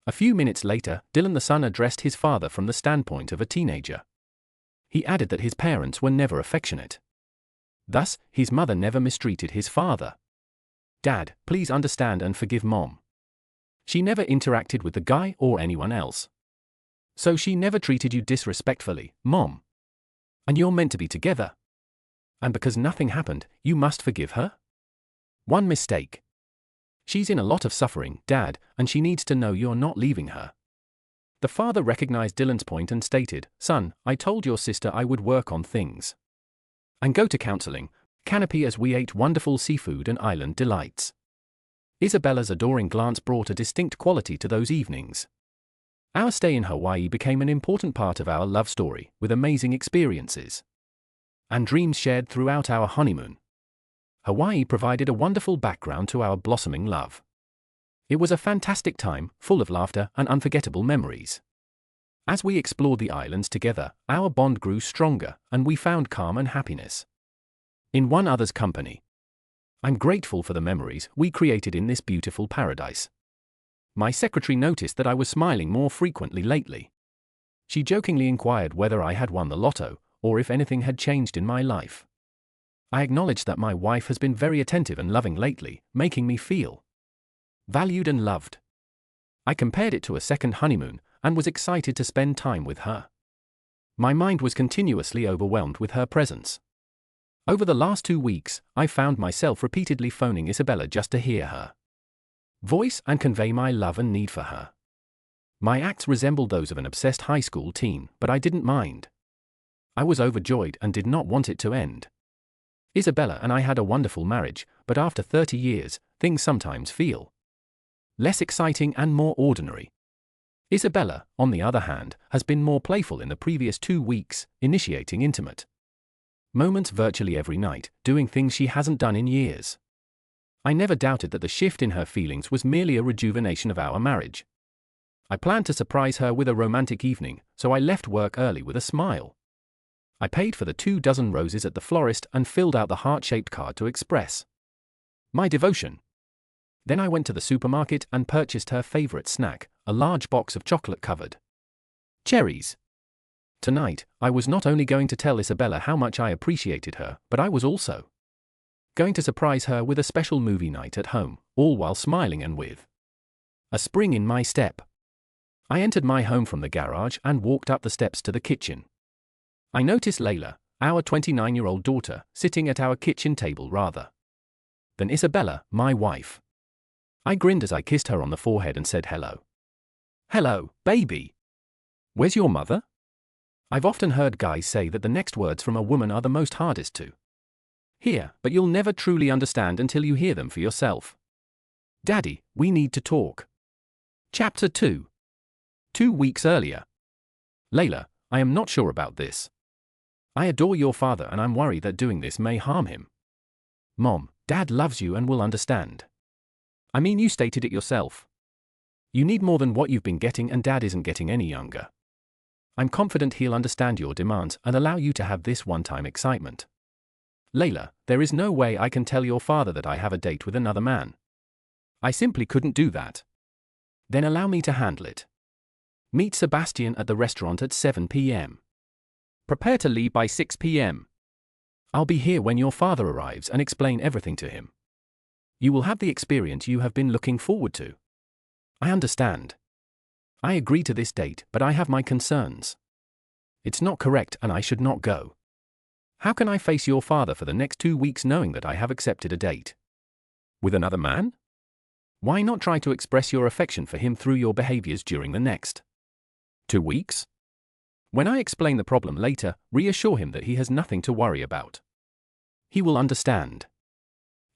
A few minutes later, Dylan the son addressed his father from the standpoint of a teenager. He added that his parents were never affectionate. Thus, his mother never mistreated his father. Dad, please understand and forgive Mom. She never interacted with the guy or anyone else. So she never treated you disrespectfully, Mom. And you're meant to be together. And because nothing happened, you must forgive her? One mistake. She's in a lot of suffering, Dad, and she needs to know you're not leaving her. The father recognized Dylan's point and stated, Son, I told your sister I would work on things and go to counseling, canopy as we ate wonderful seafood and island delights. Isabella's adoring glance brought a distinct quality to those evenings. Our stay in Hawaii became an important part of our love story, with amazing experiences and dreams shared throughout our honeymoon. Hawaii provided a wonderful background to our blossoming love. It was a fantastic time, full of laughter and unforgettable memories. As we explored the islands together, our bond grew stronger, and we found calm and happiness in one another's company. I'm grateful for the memories we created in this beautiful paradise. My secretary noticed that I was smiling more frequently lately. She jokingly inquired whether I had won the lotto, or if anything had changed in my life. I acknowledged that my wife has been very attentive and loving lately, making me feel valued and loved. I compared it to a second honeymoon, and was excited to spend time with her. My mind was continuously overwhelmed with her presence. Over the last 2 weeks, I found myself repeatedly phoning Isabella just to hear her voice and convey my love and need for her. My acts resembled those of an obsessed high school teen, but I didn't mind. I was overjoyed and did not want it to end. Isabella and I had a wonderful marriage, but after 30 years, things sometimes feel less exciting and more ordinary. Isabella, on the other hand, has been more playful in the previous 2 weeks, initiating intimate moments virtually every night, doing things she hasn't done in years. I never doubted that the shift in her feelings was merely a rejuvenation of our marriage. I planned to surprise her with a romantic evening, so I left work early with a smile. I paid for the 24 roses at the florist and filled out the heart-shaped card to express my devotion. Then I went to the supermarket and purchased her favorite snack, a large box of chocolate-covered cherries. Tonight, I was not only going to tell Isabella how much I appreciated her, but I was also going to surprise her with a special movie night at home, all while smiling and with a spring in my step. I entered my home from the garage and walked up the steps to the kitchen. I noticed Layla, our 29-year-old daughter, sitting at our kitchen table rather than Isabella, my wife. I grinned as I kissed her on the forehead and said hello. "Hello, baby. Where's your mother?" I've often heard guys say that the next words from a woman are the most hardest to hear, but you'll never truly understand until you hear them for yourself. Daddy, we need to talk. Chapter 2. 2 weeks earlier. Layla, I am not sure about this. I adore your father and I'm worried that doing this may harm him. Mom, Dad loves you and will understand. I mean, you stated it yourself. You need more than what you've been getting and Dad isn't getting any younger. I'm confident he'll understand your demands and allow you to have this one-time excitement. Layla, there is no way I can tell your father that I have a date with another man. I simply couldn't do that. Then allow me to handle it. Meet Sebastian at the restaurant at 7 p.m. Prepare to leave by 6 p.m. I'll be here when your father arrives and explain everything to him. You will have the experience you have been looking forward to. I understand. I agree to this date, but I have my concerns. It's not correct and I should not go. How can I face your father for the next 2 weeks knowing that I have accepted a date with another man? Why not try to express your affection for him through your behaviors during the next 2 weeks? When I explain the problem later, reassure him that he has nothing to worry about. He will understand.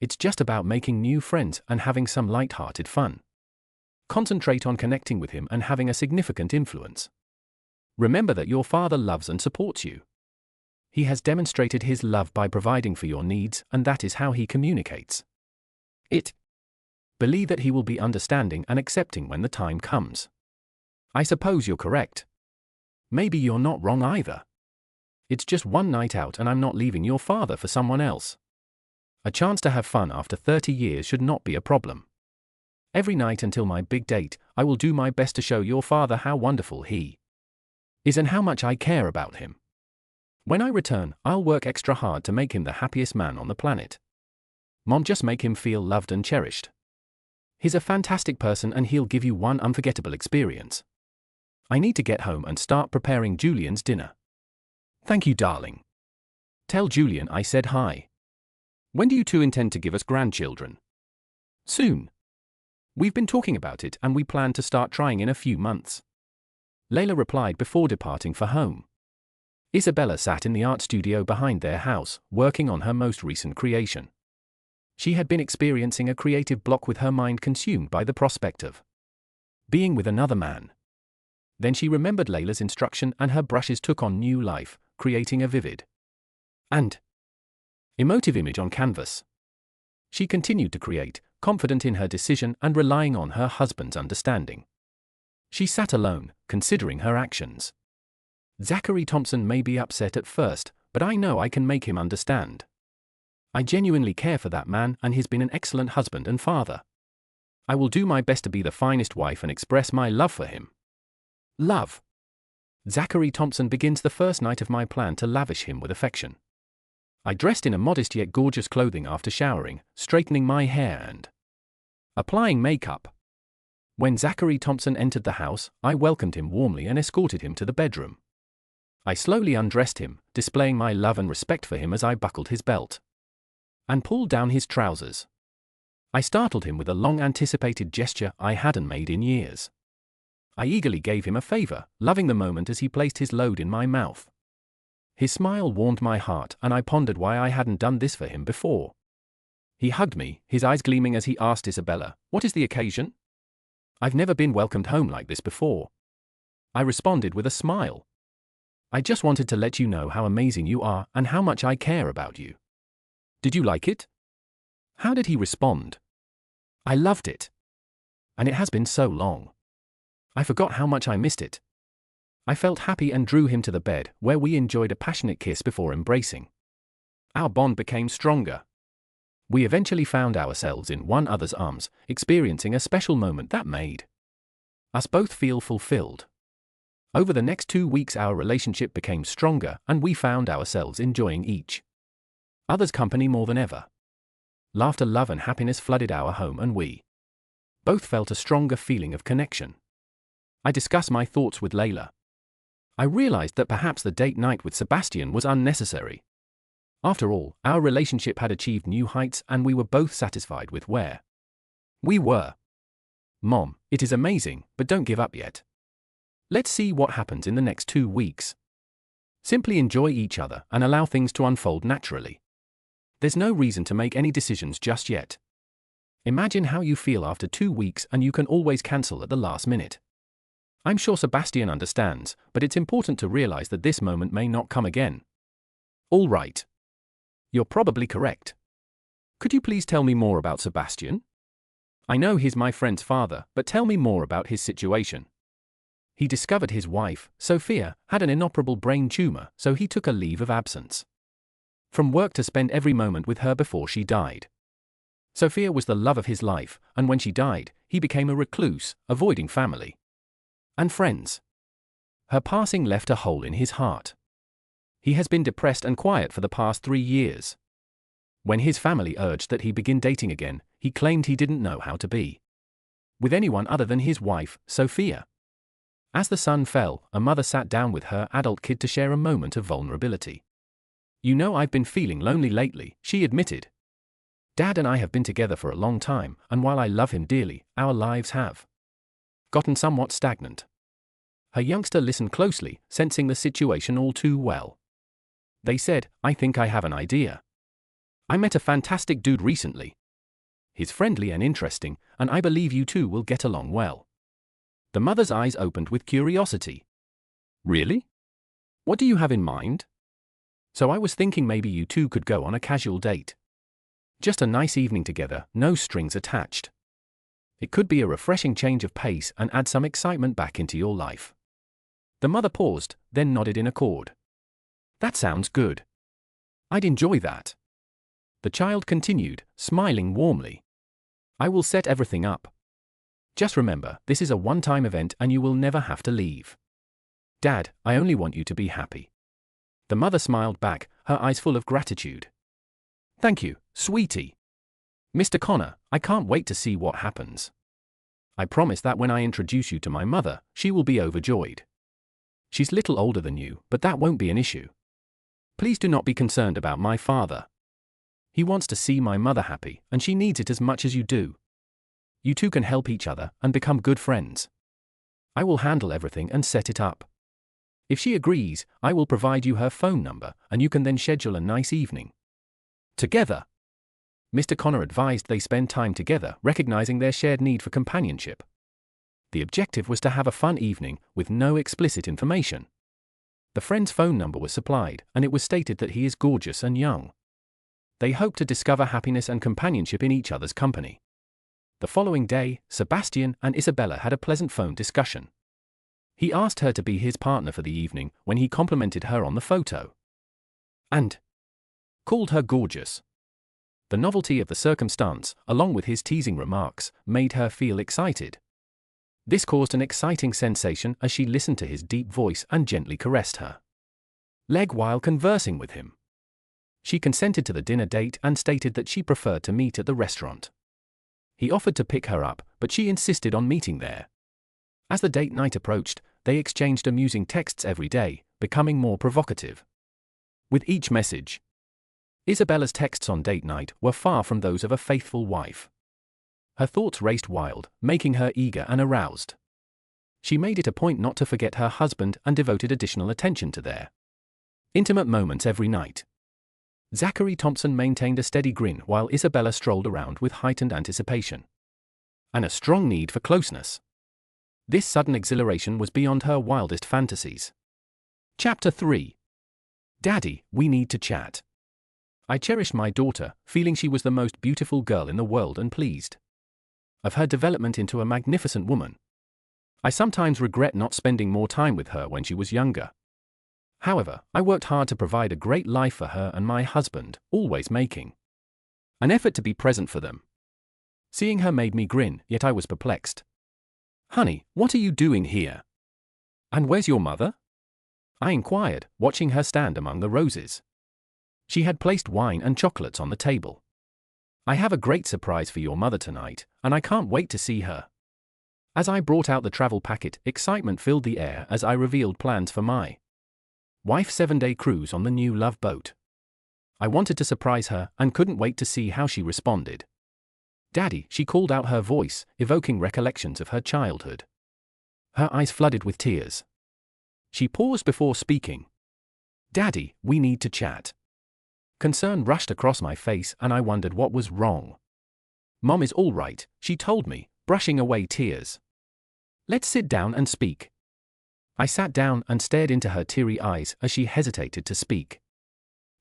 It's just about making new friends and having some light-hearted fun. Concentrate on connecting with him and having a significant influence. Remember that your father loves and supports you. He has demonstrated his love by providing for your needs, and that is how he communicates it. Believe that he will be understanding and accepting when the time comes. I suppose you're correct. Maybe you're not wrong either. It's just one night out and I'm not leaving your father for someone else. A chance to have fun after 30 years should not be a problem. Every night until my big date, I will do my best to show your father how wonderful he is and how much I care about him. When I return, I'll work extra hard to make him the happiest man on the planet. Mom, just make him feel loved and cherished. He's a fantastic person and he'll give you one unforgettable experience. I need to get home and start preparing Julian's dinner. Thank you, darling. Tell Julian I said hi. When do you two intend to give us grandchildren? Soon. We've been talking about it and we plan to start trying in a few months. Layla replied before departing for home. Isabella sat in the art studio behind their house, working on her most recent creation. She had been experiencing a creative block with her mind consumed by the prospect of being with another man. Then she remembered Layla's instruction and her brushes took on new life, creating a vivid and emotive image on canvas. She continued to create, confident in her decision and relying on her husband's understanding. She sat alone, considering her actions. Zachary Thompson may be upset at first, but I know I can make him understand. I genuinely care for that man and he's been an excellent husband and father. I will do my best to be the finest wife and express my love for him. Love. Zachary Thompson begins the first night of my plan to lavish him with affection. I dressed in a modest yet gorgeous clothing after showering, straightening my hair and applying makeup. When Zachary Thompson entered the house, I welcomed him warmly and escorted him to the bedroom. I slowly undressed him, displaying my love and respect for him as I buckled his belt and pulled down his trousers. I startled him with a long-anticipated gesture I hadn't made in years. I eagerly gave him a favor, loving the moment as he placed his load in my mouth. His smile warmed my heart, and I pondered why I hadn't done this for him before. He hugged me, his eyes gleaming as he asked Isabella, "What is the occasion?" "I've never been welcomed home like this before." I responded with a smile. "I just wanted to let you know how amazing you are and how much I care about you." "Did you like it?" How did he respond? "I loved it. And it has been so long. I forgot how much I missed it." I felt happy and drew him to the bed, where we enjoyed a passionate kiss before embracing. Our bond became stronger. We eventually found ourselves in one another's arms, experiencing a special moment that made us both feel fulfilled. Over the next 2 weeks our relationship became stronger and we found ourselves enjoying each other's company more than ever. Laughter, love and happiness flooded our home and we both felt a stronger feeling of connection. I discussed my thoughts with Layla. I realized that perhaps the date night with Sebastian was unnecessary. After all, our relationship had achieved new heights and we were both satisfied with where we were. "Mom, it is amazing, but don't give up yet. Let's see what happens in the next 2 weeks. Simply enjoy each other and allow things to unfold naturally. There's no reason to make any decisions just yet. Imagine how you feel after 2 weeks and you can always cancel at the last minute. I'm sure Sebastian understands, but it's important to realize that this moment may not come again." "All right. You're probably correct. Could you please tell me more about Sebastian? I know he's my friend's father, but tell me more about his situation." "He discovered his wife, Sophia, had an inoperable brain tumor, so he took a leave of absence from work to spend every moment with her before she died. Sophia was the love of his life, and when she died, he became a recluse, avoiding family and friends. Her passing left a hole in his heart. He has been depressed and quiet for the past 3 years. When his family urged that he begin dating again, he claimed he didn't know how to be with anyone other than his wife, Sophia. As the sun fell, a mother sat down with her adult kid to share a moment of vulnerability. "You know, I've been feeling lonely lately," she admitted. "Dad and I have been together for a long time, and while I love him dearly, our lives have gotten somewhat stagnant." Her youngster listened closely, sensing the situation all too well. They said, "I think I have an idea. I met a fantastic dude recently. He's friendly and interesting, and I believe you two will get along well." The mother's eyes opened with curiosity. "Really? What do you have in mind?" "So I was thinking maybe you two could go on a casual date. Just a nice evening together, no strings attached. It could be a refreshing change of pace and add some excitement back into your life." The mother paused, then nodded in accord. "That sounds good. I'd enjoy that." The child continued, smiling warmly. "I will set everything up. Just remember, this is a one-time event and you will never have to leave. Dad, I only want you to be happy." The mother smiled back, her eyes full of gratitude. "Thank you, sweetie. Mr. Connor, I can't wait to see what happens. I promise that when I introduce you to my mother, she will be overjoyed. She's little older than you, but that won't be an issue. Please do not be concerned about my father. He wants to see my mother happy, and she needs it as much as you do. You two can help each other and become good friends. I will handle everything and set it up. If she agrees, I will provide you her phone number, and you can then schedule a nice evening together." Mr. Connor advised they spend time together, recognizing their shared need for companionship. The objective was to have a fun evening, with no explicit information. The friend's phone number was supplied, and it was stated that he is gorgeous and young. They hoped to discover happiness and companionship in each other's company. The following day, Sebastian and Isabella had a pleasant phone discussion. He asked her to be his partner for the evening when he complimented her on the photo and called her gorgeous. The novelty of the circumstance, along with his teasing remarks, made her feel excited. This caused an exciting sensation as she listened to his deep voice and gently caressed her leg while conversing with him. She consented to the dinner date and stated that she preferred to meet at the restaurant. He offered to pick her up, but she insisted on meeting there. As the date night approached, they exchanged amusing texts every day, becoming more provocative with each message. Isabella's texts on date night were far from those of a faithful wife. Her thoughts raced wild, making her eager and aroused. She made it a point not to forget her husband and devoted additional attention to their intimate moments every night. Zachary Thompson maintained a steady grin while Isabella strolled around with heightened anticipation and a strong need for closeness. This sudden exhilaration was beyond her wildest fantasies. Chapter 3. Daddy, we need to chat. I cherished my daughter, feeling she was the most beautiful girl in the world and pleased of her development into a magnificent woman. I sometimes regret not spending more time with her when she was younger. However, I worked hard to provide a great life for her and my husband, always making an effort to be present for them. Seeing her made me grin, yet I was perplexed. Honey, what are you doing here? And where's your mother? I inquired, watching her stand among the roses. She had placed wine and chocolates on the table. I have a great surprise for your mother tonight, and I can't wait to see her. As I brought out the travel packet, excitement filled the air as I revealed plans for my wife's 7-day cruise on the new Love boat. I wanted to surprise her and couldn't wait to see how she responded. Daddy, she called out, her voice evoking recollections of her childhood. Her eyes flooded with tears. She paused before speaking. Daddy, we need to chat. Concern rushed across my face and I wondered what was wrong. Mom is all right, she told me, brushing away tears. Let's sit down and speak. I sat down and stared into her teary eyes as she hesitated to speak.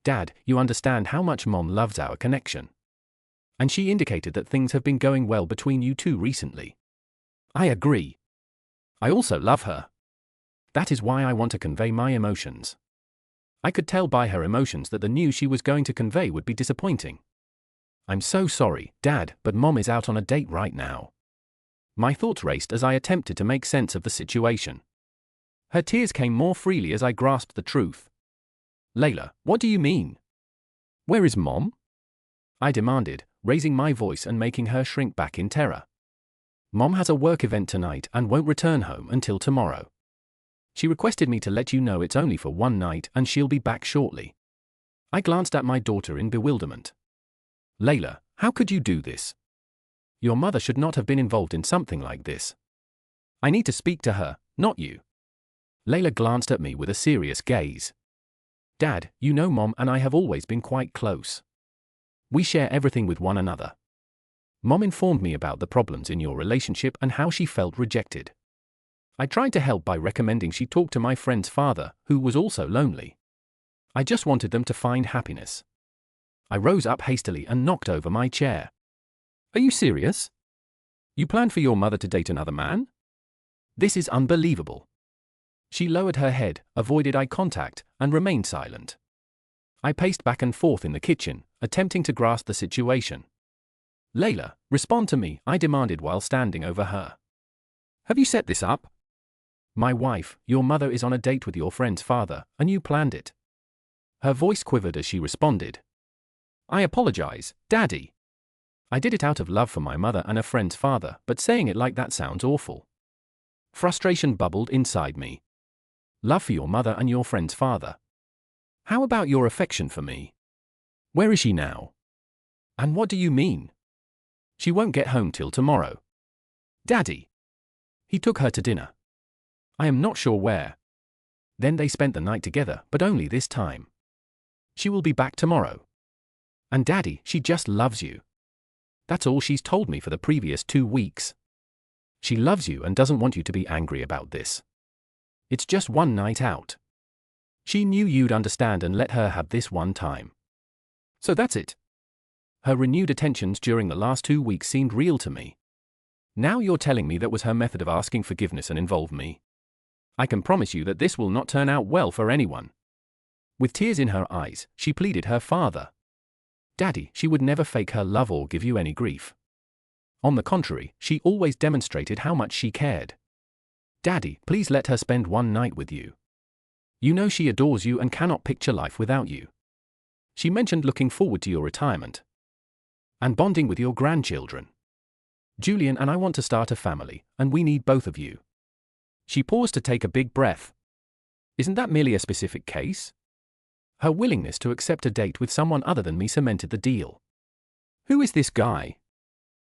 Dad, you understand how much Mom loves our connection. And she indicated that things have been going well between you two recently. I agree. I also love her. That is why I want to convey my emotions. I could tell by her emotions that the news she was going to convey would be disappointing. I'm so sorry, Dad, but Mom is out on a date right now. My thoughts raced as I attempted to make sense of the situation. Her tears came more freely as I grasped the truth. Layla, what do you mean? Where is Mom? I demanded, raising my voice and making her shrink back in terror. Mom has a work event tonight and won't return home until tomorrow. She requested me to let you know it's only for one night and she'll be back shortly. I glanced at my daughter in bewilderment. Layla, how could you do this? Your mother should not have been involved in something like this. I need to speak to her, not you. Layla glanced at me with a serious gaze. Dad, you know Mom and I have always been quite close. We share everything with one another. Mom informed me about the problems in your relationship and how she felt rejected. I tried to help by recommending she talk to my friend's father, who was also lonely. I just wanted them to find happiness. I rose up hastily and knocked over my chair. Are you serious? You planned for your mother to date another man? This is unbelievable. She lowered her head, avoided eye contact, and remained silent. I paced back and forth in the kitchen, attempting to grasp the situation. Layla, respond to me, I demanded while standing over her. Have you set this up? My wife, your mother is on a date with your friend's father, and you planned it. Her voice quivered as she responded. I apologize, Daddy. I did it out of love for my mother and a friend's father, but saying it like that sounds awful. Frustration bubbled inside me. Love for your mother and your friend's father. How about your affection for me? Where is she now? And what do you mean? She won't get home till tomorrow. Daddy. He took her to dinner. I am not sure where. Then they spent the night together, but only this time. She will be back tomorrow. And Daddy, she just loves you. That's all she's told me for the previous 2 weeks. She loves you and doesn't want you to be angry about this. It's just one night out. She knew you'd understand and let her have this one time. So that's it. Her renewed attentions during the last 2 weeks seemed real to me. Now you're telling me that was her method of asking forgiveness and involve me. I can promise you that this will not turn out well for anyone. With tears in her eyes, she pleaded her father. Daddy, she would never fake her love or give you any grief. On the contrary, she always demonstrated how much she cared. Daddy, please let her spend one night with you. You know she adores you and cannot picture life without you. She mentioned looking forward to your retirement and bonding with your grandchildren. Julian and I want to start a family, and we need both of you. She paused to take a big breath. Isn't that merely a specific case? Her willingness to accept a date with someone other than me cemented the deal. Who is this guy?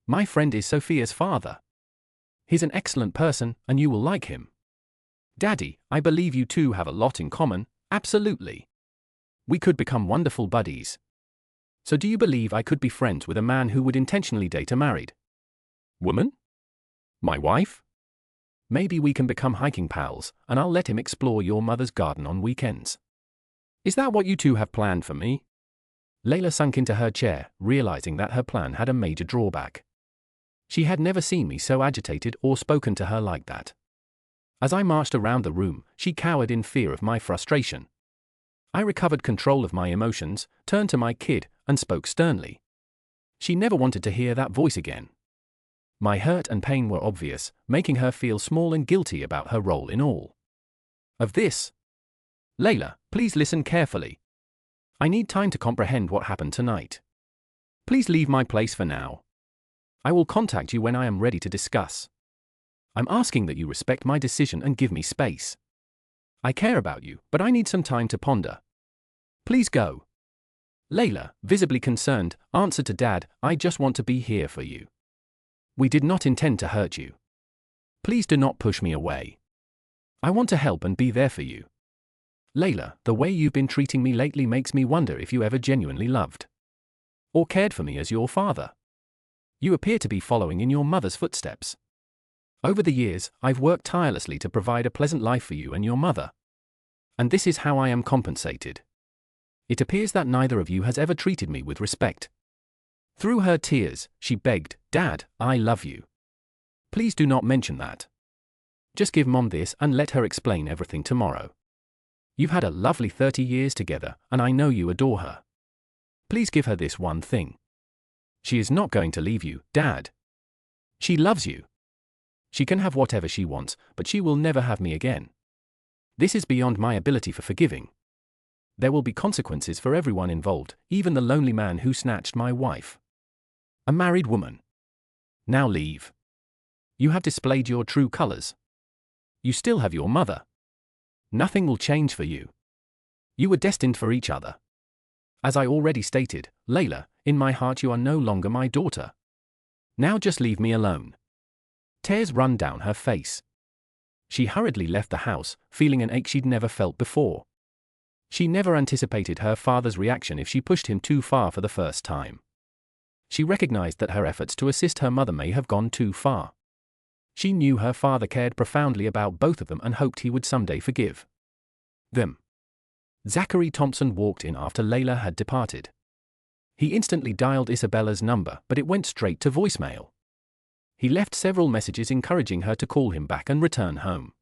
My friend is Sophia's father. He's an excellent person, and you will like him. Daddy, I believe you two have a lot in common, absolutely. We could become wonderful buddies. So do you believe I could be friends with a man who would intentionally date a married woman? My wife? Maybe we can become hiking pals, and I'll let him explore your mother's garden on weekends. Is that what you two have planned for me? Layla sunk into her chair, realizing that her plan had a major drawback. She had never seen me so agitated or spoken to her like that. As I marched around the room, she cowered in fear of my frustration. I recovered control of my emotions, turned to my kid, and spoke sternly. She never wanted to hear that voice again. My hurt and pain were obvious, making her feel small and guilty about her role in all of this. Layla, please listen carefully. I need time to comprehend what happened tonight. Please leave my place for now. I will contact you when I am ready to discuss. I'm asking that you respect my decision and give me space. I care about you, but I need some time to ponder. Please go. Layla, visibly concerned, answered to Dad, I just want to be here for you. We did not intend to hurt you. Please do not push me away. I want to help and be there for you. Layla, the way you've been treating me lately makes me wonder if you ever genuinely loved or cared for me as your father. You appear to be following in your mother's footsteps. Over the years, I've worked tirelessly to provide a pleasant life for you and your mother. And this is how I am compensated. It appears that neither of you has ever treated me with respect. Through her tears, she begged, Dad, I love you. Please do not mention that. Just give Mom this and let her explain everything tomorrow. You've had a lovely 30 years together, and I know you adore her. Please give her this one thing. She is not going to leave you, Dad. She loves you. She can have whatever she wants, but she will never have me again. This is beyond my ability for forgiving. There will be consequences for everyone involved, even the lonely man who snatched my wife. A married woman. Now leave. You have displayed your true colors. You still have your mother. Nothing will change for you. You were destined for each other. As I already stated, Layla, in my heart you are no longer my daughter. Now just leave me alone. Tears run down her face. She hurriedly left the house, feeling an ache she'd never felt before. She never anticipated her father's reaction if she pushed him too far for the first time. She recognized that her efforts to assist her mother may have gone too far. She knew her father cared profoundly about both of them and hoped he would someday forgive them. Zachary Thompson walked in after Layla had departed. He instantly dialed Isabella's number, but it went straight to voicemail. He left several messages encouraging her to call him back and return home.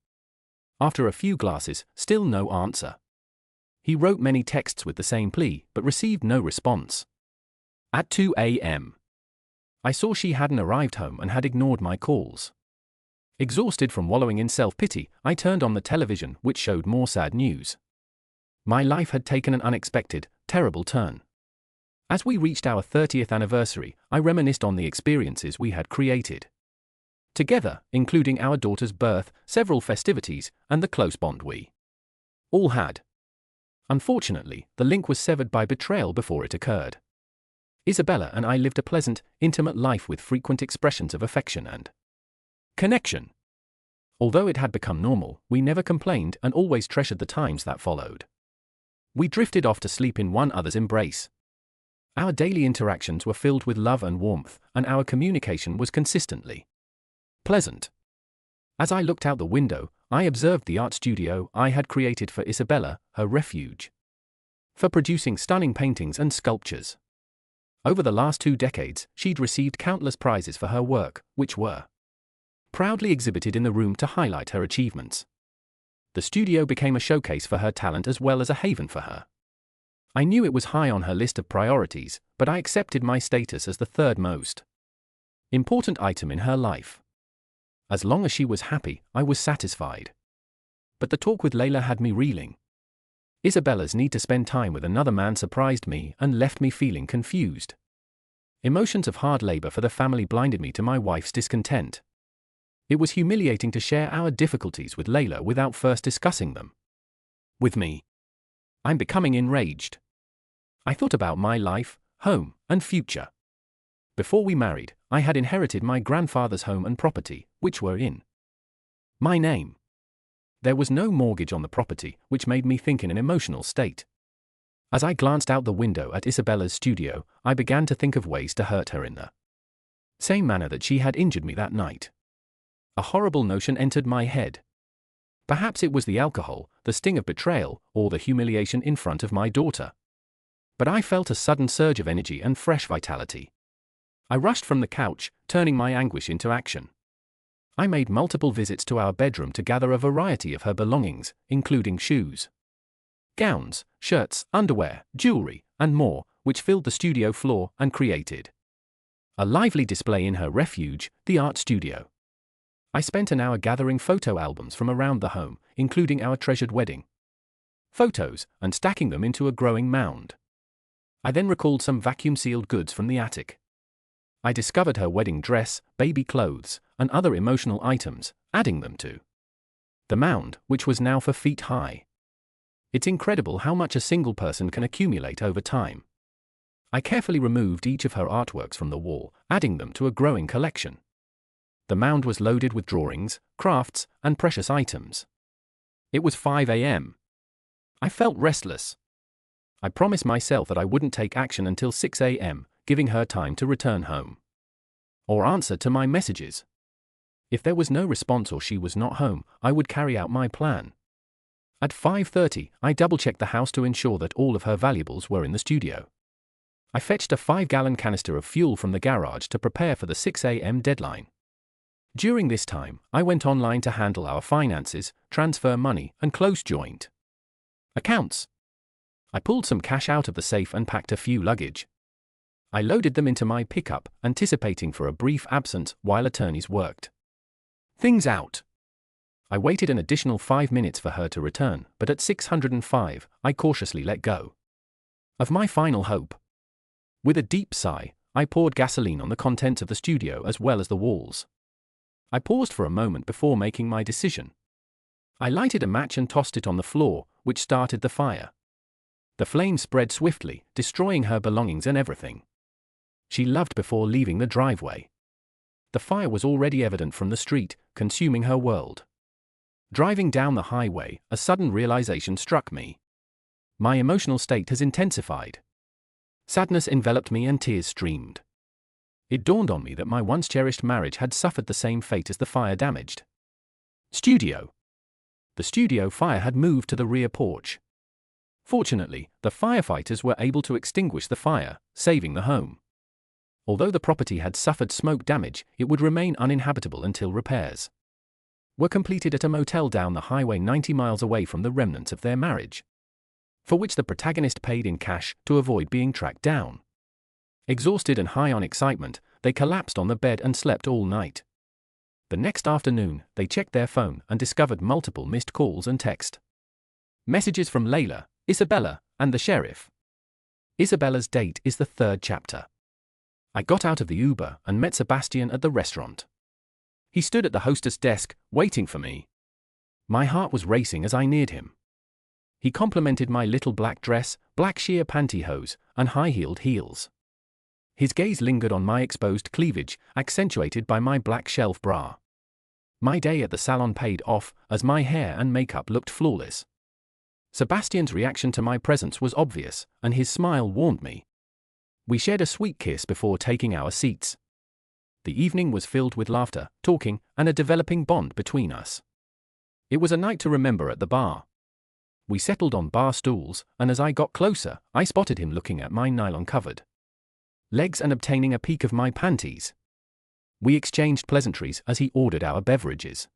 After a few glasses, still no answer. He wrote many texts with the same plea, but received no response. At 2 a.m. I saw she hadn't arrived home and had ignored my calls. Exhausted from wallowing in self-pity, I turned on the television, which showed more sad news. My life had taken an unexpected, terrible turn. As we reached our 30th anniversary, I reminisced on the experiences we had created together, including our daughter's birth, several festivities, and the close bond we all had. Unfortunately, the link was severed by betrayal before it occurred. Isabella and I lived a pleasant, intimate life with frequent expressions of affection and connection. Although it had become normal, we never complained and always treasured the times that followed. We drifted off to sleep in one another's embrace. Our daily interactions were filled with love and warmth, and our communication was consistently pleasant. As I looked out the window, I observed the art studio I had created for Isabella, her refuge for producing stunning paintings and sculptures. Over the last 2 decades, she'd received countless prizes for her work, which were proudly exhibited in the room to highlight her achievements. The studio became a showcase for her talent as well as a haven for her I knew it was high on her list of priorities, but I accepted my status as the third most important item in her life. As long as she was happy, I was satisfied. But the talk with Layla had me reeling. Isabella's need to spend time with another man surprised me and left me feeling confused. Emotions of hard labor for the family blinded me to my wife's discontent. It was humiliating to share our difficulties with Layla without first discussing them with me. I'm becoming enraged. I thought about my life, home, and future. Before we married, I had inherited my grandfather's home and property, which were in my name. There was no mortgage on the property, which made me think in an emotional state. As I glanced out the window at Isabella's studio, I began to think of ways to hurt her in the same manner that she had injured me that night. A horrible notion entered my head. Perhaps it was the alcohol, the sting of betrayal, or the humiliation in front of my daughter. But I felt a sudden surge of energy and fresh vitality. I rushed from the couch, turning my anguish into action. I made multiple visits to our bedroom to gather a variety of her belongings, including shoes, gowns, shirts, underwear, jewelry, and more, which filled the studio floor and created a lively display in her refuge, the art studio. I spent an hour gathering photo albums from around the home, including our treasured wedding photos, and stacking them into a growing mound. I then recalled some vacuum-sealed goods from the attic. I discovered her wedding dress, baby clothes, and other emotional items, adding them to the mound, which was now 4 feet high. It's incredible how much a single person can accumulate over time. I carefully removed each of her artworks from the wall, adding them to a growing collection. The mound was loaded with drawings, crafts, and precious items. It was 5 a.m. I felt restless. I promised myself that I wouldn't take action until 6 a.m., giving her time to return home or answer to my messages. If there was no response or she was not home, I would carry out my plan. At 5:30, I double-checked the house to ensure that all of her valuables were in the studio. I fetched a 5-gallon canister of fuel from the garage to prepare for the 6 a.m. deadline. During this time, I went online to handle our finances, transfer money, and close joint accounts. I pulled some cash out of the safe and packed a few luggage. I loaded them into my pickup, anticipating for a brief absence while attorneys worked things out. I waited an additional 5 minutes for her to return, but at 605, I cautiously let go of my final hope. With a deep sigh, I poured gasoline on the contents of the studio as well as the walls. I paused for a moment before making my decision. I lighted a match and tossed it on the floor, which started the fire. The flames spread swiftly, destroying her belongings and everything she loved before leaving the driveway. The fire was already evident from the street, consuming her world. Driving down the highway, a sudden realization struck me. My emotional state has intensified. Sadness enveloped me and tears streamed. It dawned on me that my once cherished marriage had suffered the same fate as the fire damaged studio. The studio fire had moved to the rear porch. Fortunately, the firefighters were able to extinguish the fire, saving the home. Although the property had suffered smoke damage, it would remain uninhabitable until repairs were completed at a motel down the highway 90 miles away from the remnants of their marriage, for which the protagonist paid in cash to avoid being tracked down. Exhausted and high on excitement, they collapsed on the bed and slept all night. The next afternoon, they checked their phone and discovered multiple missed calls and text messages from Layla, Isabella, and the sheriff. Isabella's date is the 3rd chapter. I got out of the Uber and met Sebastian at the restaurant. He stood at the hostess desk, waiting for me. My heart was racing as I neared him. He complimented my little black dress, black sheer pantyhose, and high-heeled heels. His gaze lingered on my exposed cleavage, accentuated by my black shelf bra. My day at the salon paid off, as my hair and makeup looked flawless. Sebastian's reaction to my presence was obvious, and his smile warmed me. We shared a sweet kiss before taking our seats. The evening was filled with laughter, talking, and a developing bond between us. It was a night to remember at the bar. We settled on bar stools, and as I got closer, I spotted him looking at my nylon-covered legs and obtaining a peek of my panties. We exchanged pleasantries as he ordered our beverages.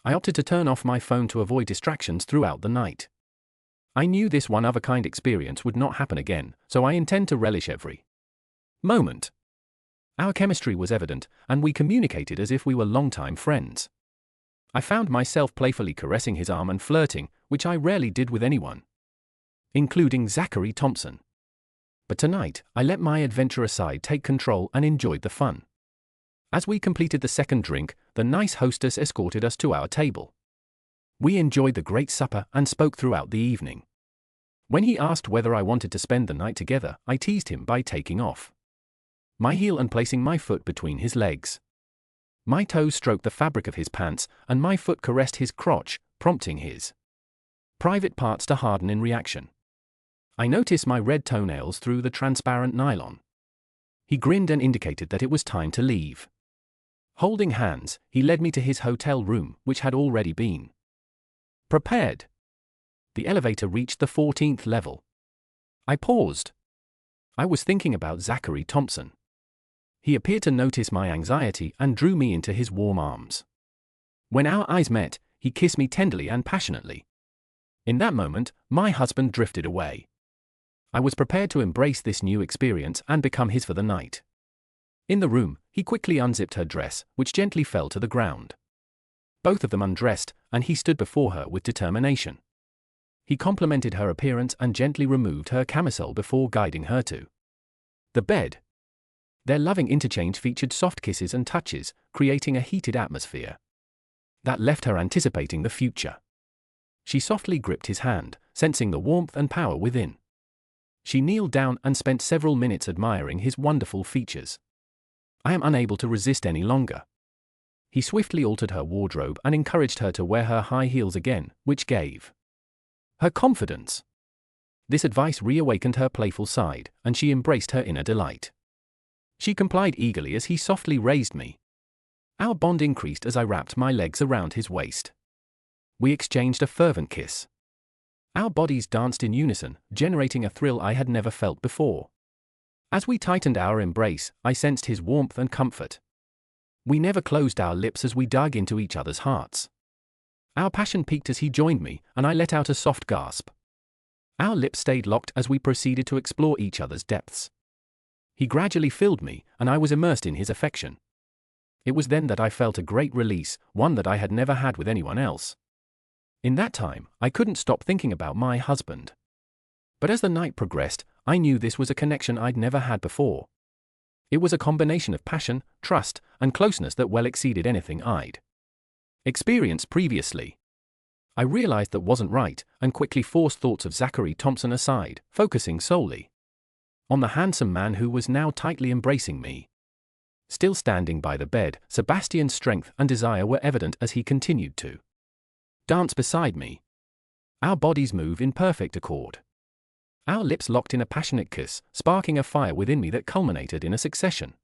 I opted to turn off my phone to avoid distractions throughout the night. I knew this one-of-a-kind experience would not happen again, so I intend to relish every moment. Our chemistry was evident, and we communicated as if we were longtime friends. I found myself playfully caressing his arm and flirting, which I rarely did with anyone, including Zachary Thompson. But tonight, I let my adventurous side take control and enjoyed the fun. As we completed the second drink, the nice hostess escorted us to our table. We enjoyed the great supper and spoke throughout the evening. When he asked whether I wanted to spend the night together, I teased him by taking off my heel and placing my foot between his legs. My toes stroked the fabric of his pants, and my foot caressed his crotch, prompting his private parts to harden in reaction. I noticed my red toenails through the transparent nylon. He grinned and indicated that it was time to leave. Holding hands, he led me to his hotel room, which had already been prepared. The elevator reached the 14th level. I paused. I was thinking about Zachary Thompson. He appeared to notice my anxiety and drew me into his warm arms. When our eyes met, he kissed me tenderly and passionately. In that moment, my husband drifted away. I was prepared to embrace this new experience and become his for the night. In the room, he quickly unzipped her dress, which gently fell to the ground. Both of them undressed, and he stood before her with determination. He complimented her appearance and gently removed her camisole before guiding her to the bed. Their loving interchange featured soft kisses and touches, creating a heated atmosphere that left her anticipating the future. She softly gripped his hand, sensing the warmth and power within. She kneeled down and spent several minutes admiring his wonderful features. I am unable to resist any longer. He swiftly altered her wardrobe and encouraged her to wear her high heels again, which gave her confidence. This advice reawakened her playful side, and she embraced her inner delight. She complied eagerly as he softly raised me. Our bond increased as I wrapped my legs around his waist. We exchanged a fervent kiss. Our bodies danced in unison, generating a thrill I had never felt before. As we tightened our embrace, I sensed his warmth and comfort. We never closed our lips as we dug into each other's hearts. Our passion peaked as he joined me, and I let out a soft gasp. Our lips stayed locked as we proceeded to explore each other's depths. He gradually filled me, and I was immersed in his affection. It was then that I felt a great release, one that I had never had with anyone else. In that time, I couldn't stop thinking about my husband. But as the night progressed, I knew this was a connection I'd never had before. It was a combination of passion, trust, and closeness that well exceeded anything I'd experienced previously. I realized that wasn't right, and quickly forced thoughts of Zachary Thompson aside, focusing solely on the handsome man who was now tightly embracing me. Still standing by the bed, Sebastian's strength and desire were evident as he continued to dance beside me. Our bodies moved in perfect accord. Our lips locked in a passionate kiss, sparking a fire within me that culminated in a succession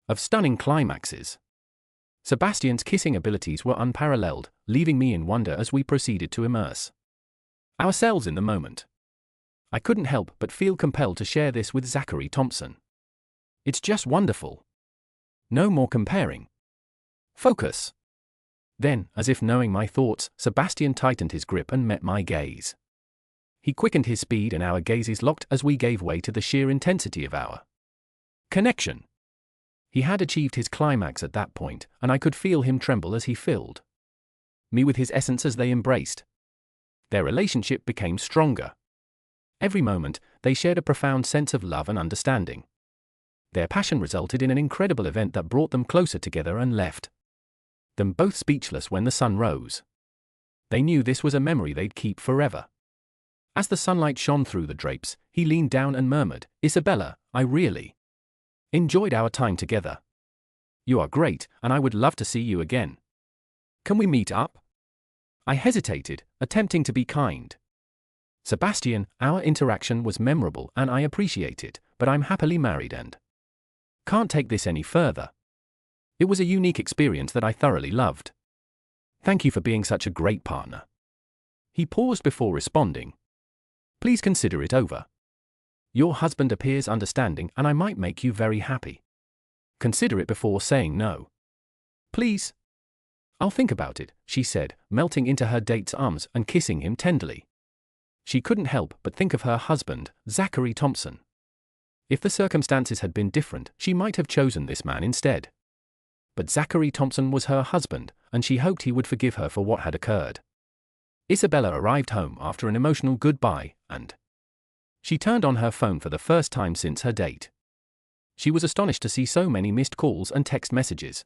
of stunning climaxes. Sebastian's kissing abilities were unparalleled, leaving me in wonder as we proceeded to immerse ourselves in the moment. I couldn't help but feel compelled to share this with Zachary Thompson. It's just wonderful. No more comparing. Focus. Then, as if knowing my thoughts, Sebastian tightened his grip and met my gaze. He quickened his speed and our gazes locked as we gave way to the sheer intensity of our connection. He had achieved his climax at that point, and I could feel him tremble as he filled me with his essence as they embraced. Their relationship became stronger. Every moment, they shared a profound sense of love and understanding. Their passion resulted in an incredible event that brought them closer together and left them both speechless when the sun rose. They knew this was a memory they'd keep forever. As the sunlight shone through the drapes, he leaned down and murmured, "Isabella, I really enjoyed our time together. You are great, and I would love to see you again. Can we meet up?" I hesitated, attempting to be kind. "Sebastian, our interaction was memorable and I appreciate it, but I'm happily married and can't take this any further. It was a unique experience that I thoroughly loved. Thank you for being such a great partner." He paused before responding. "Please consider it over. Your husband appears understanding and I might make you very happy. Consider it before saying no. Please." "I'll think about it," she said, melting into her date's arms and kissing him tenderly. she couldn't help but think of her husband, Zachary Thompson. If the circumstances had been different, she might have chosen this man instead. But Zachary Thompson was her husband, and she hoped he would forgive her for what had occurred. Isabella arrived home after an emotional goodbye, and she turned on her phone for the first time since her date. She was astonished to see so many missed calls and text messages.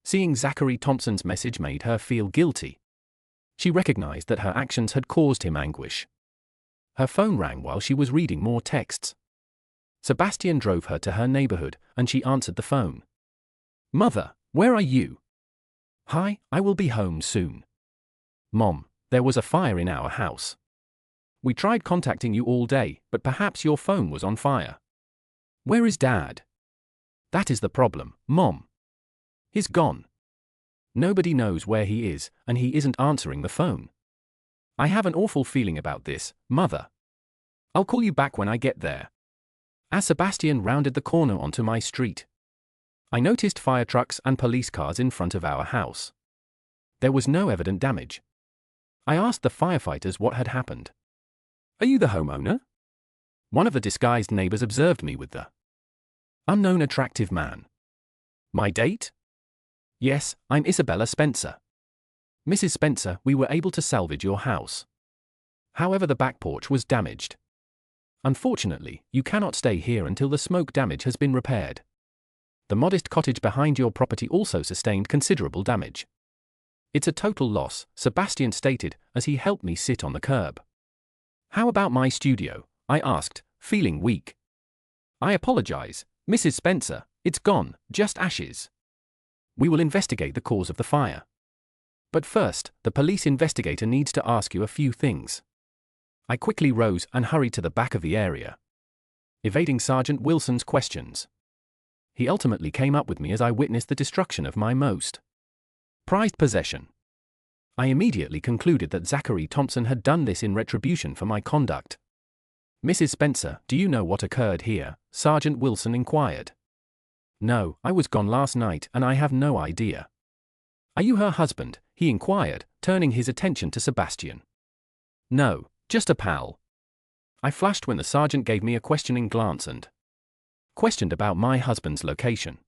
Seeing Zachary Thompson's message made her feel guilty. She recognized that her actions had caused him anguish. Her phone rang while she was reading more texts. Sebastian drove her to her neighborhood, and she answered the phone. "Mother, where are you?" "Hi, I will be home soon." "Mom, there was a fire in our house. We tried contacting you all day, but perhaps your phone was on fire." "Where is Dad?" "That is the problem, Mom. He's gone. Nobody knows where he is, and he isn't answering the phone. I have an awful feeling about this, Mother. I'll call you back when I get there." As Sebastian rounded the corner onto my street, I noticed fire trucks and police cars in front of our house. There was no evident damage. I asked the firefighters what had happened. "Are you the homeowner?" One of the disguised neighbors observed me with the unknown attractive man. "My date?" "Yes, I'm Isabella Spencer." "Mrs. Spencer, we were able to salvage your house. However, the back porch was damaged. Unfortunately, you cannot stay here until the smoke damage has been repaired. The modest cottage behind your property also sustained considerable damage." "It's a total loss," Sebastian stated as he helped me sit on the curb. "How about my studio?" I asked, feeling weak. "I apologize, Mrs. Spencer, it's gone, just ashes. We will investigate the cause of the fire. But first, the police investigator needs to ask you a few things." I quickly rose and hurried to the back of the area, evading Sergeant Wilson's questions. He ultimately came up with me as I witnessed the destruction of my most prized possession. I immediately concluded that Zachary Thompson had done this in retribution for my conduct. "Mrs. Spencer, do you know what occurred here?" Sergeant Wilson inquired. "No, I was gone last night and I have no idea." "Are you her husband?" he inquired, turning his attention to Sebastian. "No, just a pal." I flashed when the sergeant gave me a questioning glance and questioned about my husband's location.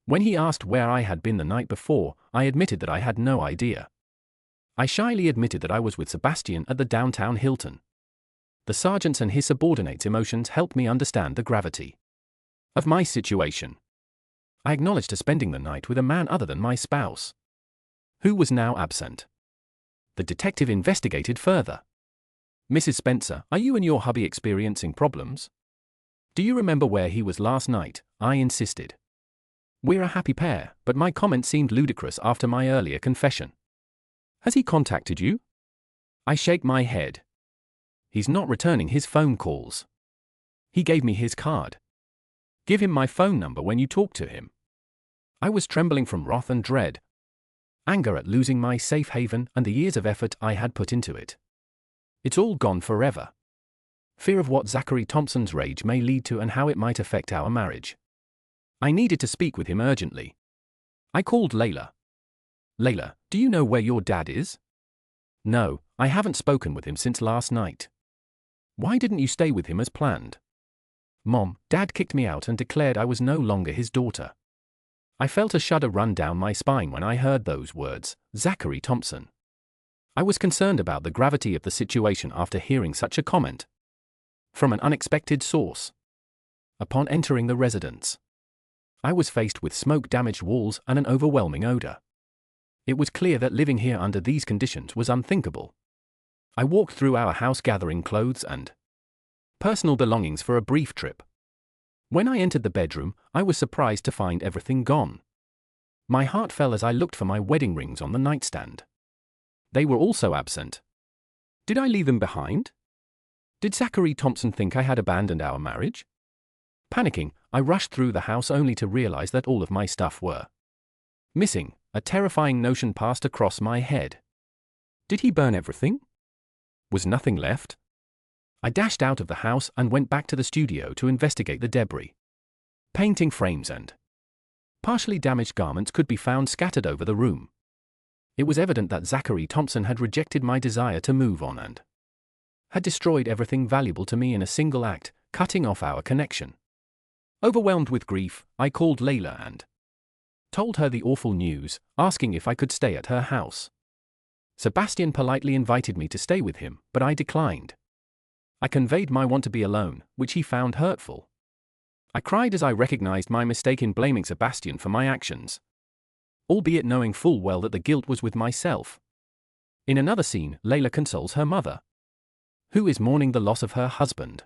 When he asked where I had been the night before, I admitted that I had no idea. I shyly admitted that I was with Sebastian at the downtown Hilton. The sergeant's and his subordinates' emotions helped me understand the gravity of my situation. I acknowledged to spending the night with a man other than my spouse, who was now absent. The detective investigated further. "Mrs. Spencer, are you and your hubby experiencing problems? Do you remember where he was last night?" I insisted. "We're a happy pair, but my comment seemed ludicrous after my earlier confession." "Has he contacted you?" I shake my head. "He's not returning his phone calls. He gave me his card." "Give him my phone number when you talk to him." I was trembling from wrath and dread, anger at losing my safe haven and the years of effort I had put into it. It's all gone forever. Fear of what Zachary Thompson's rage may lead to and how it might affect our marriage. I needed to speak with him urgently. I called Layla. "Layla, do you know where your dad is?" "No, I haven't spoken with him since last night." "Why didn't you stay with him as planned?" "Mom, Dad kicked me out and declared I was no longer his daughter." I felt a shudder run down my spine when I heard those words, Zachary Thompson. I was concerned about the gravity of the situation after hearing such a comment from an unexpected source. Upon entering the residence, I was faced with smoke-damaged walls and an overwhelming odor. It was clear that living here under these conditions was unthinkable. I walked through our house gathering clothes and personal belongings for a brief trip. When I entered the bedroom, I was surprised to find everything gone. My heart fell as I looked for my wedding rings on the nightstand. They were also absent. Did I leave them behind? Did Zachary Thompson think I had abandoned our marriage? Panicking, I rushed through the house only to realize that all of my stuff were missing. A terrifying notion passed across my head. Did he burn everything? Was nothing left? I dashed out of the house and went back to the studio to investigate the debris. Painting frames and partially damaged garments could be found scattered over the room. It was evident that Zachary Thompson had rejected my desire to move on and had destroyed everything valuable to me in a single act, cutting off our connection. Overwhelmed with grief, I called Layla and told her the awful news, asking if I could stay at her house. Sebastian politely invited me to stay with him, but I declined. I conveyed my want to be alone, which he found hurtful. I cried as I recognized my mistake in blaming Sebastian for my actions, albeit knowing full well that the guilt was with myself. In another scene, Layla consoles her mother, who is mourning the loss of her husband.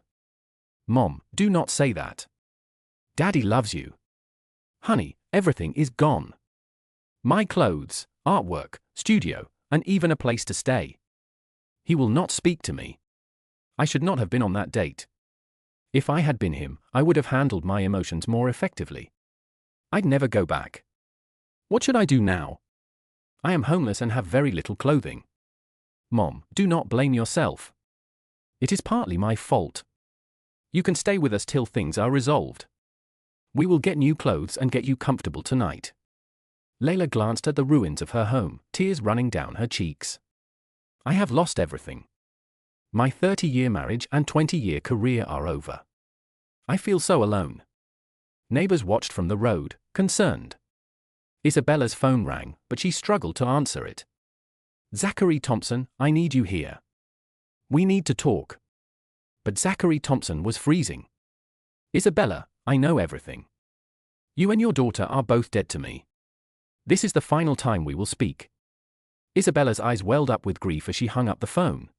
"Mom, do not say that. Daddy loves you. Honey, everything is gone. My clothes, artwork, studio, and even a place to stay. He will not speak to me. I should not have been on that date. If I had been him, I would have handled my emotions more effectively. I'd never go back. What should I do now? I am homeless and have very little clothing. Mom, do not blame yourself. It is partly my fault. You can stay with us till things are resolved. We will get new clothes and get you comfortable tonight." Layla glanced at the ruins of her home, tears running down her cheeks. "I have lost everything. My 30-year marriage and 20-year career are over. I feel so alone." Neighbors watched from the road, concerned. Isabella's phone rang, but she struggled to answer it. "Zachary Thompson, I need you here. We need to talk." But Zachary Thompson was freezing. "Isabella, I know everything. You and your daughter are both dead to me. This is the final time we will speak." Isabella's eyes welled up with grief as she hung up the phone,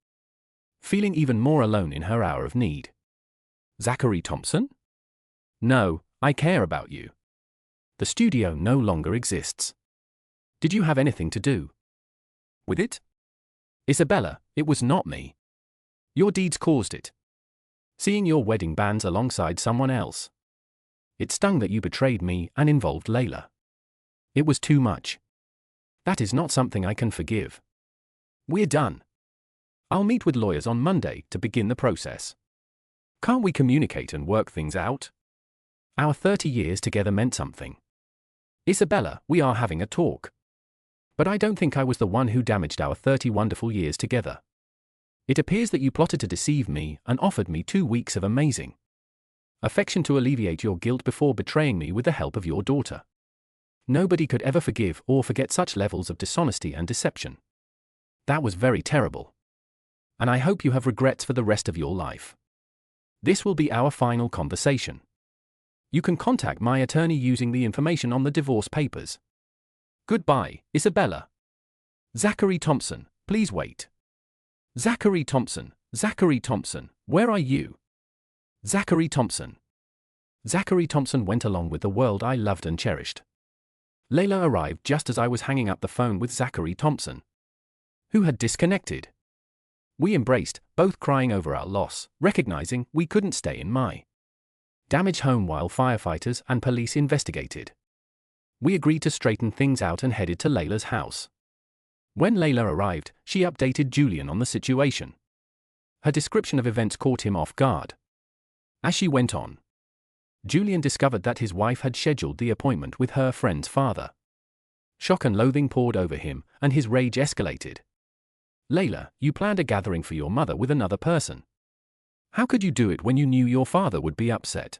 feeling even more alone in her hour of need. "Zachary Thompson? No, I care about you. The studio no longer exists. Did you have anything to do with it?" "Isabella, it was not me. Your deeds caused it. Seeing your wedding bands alongside someone else. It stung that you betrayed me and involved Layla. It was too much. That is not something I can forgive. We're done. I'll meet with lawyers on Monday to begin the process. Can't we communicate and work things out? Our 30 years together meant something. Isabella, we are having a talk. But I don't think I was the one who damaged our 30 wonderful years together. It appears that you plotted to deceive me and offered me 2 weeks of amazing affection to alleviate your guilt before betraying me with the help of your daughter. Nobody could ever forgive or forget such levels of dishonesty and deception. That was very terrible. And I hope you have regrets for the rest of your life. This will be our final conversation. You can contact my attorney using the information on the divorce papers. Goodbye, Isabella. Zachary Thompson, please wait. Zachary Thompson, Zachary Thompson, where are you? Zachary Thompson. Zachary Thompson went along with the world I loved and cherished. Layla arrived just as I was hanging up the phone with Zachary Thompson, who had disconnected. We embraced, both crying over our loss, recognizing we couldn't stay in my damaged home while firefighters and police investigated. We agreed to straighten things out and headed to Layla's house. When Layla arrived, she updated Julian on the situation. Her description of events caught him off guard. As she went on, Julian discovered that his wife had scheduled the appointment with her friend's father. Shock and loathing poured over him, and his rage escalated. "Layla, you planned a gathering for your mother with another person. How could you do it when you knew your father would be upset?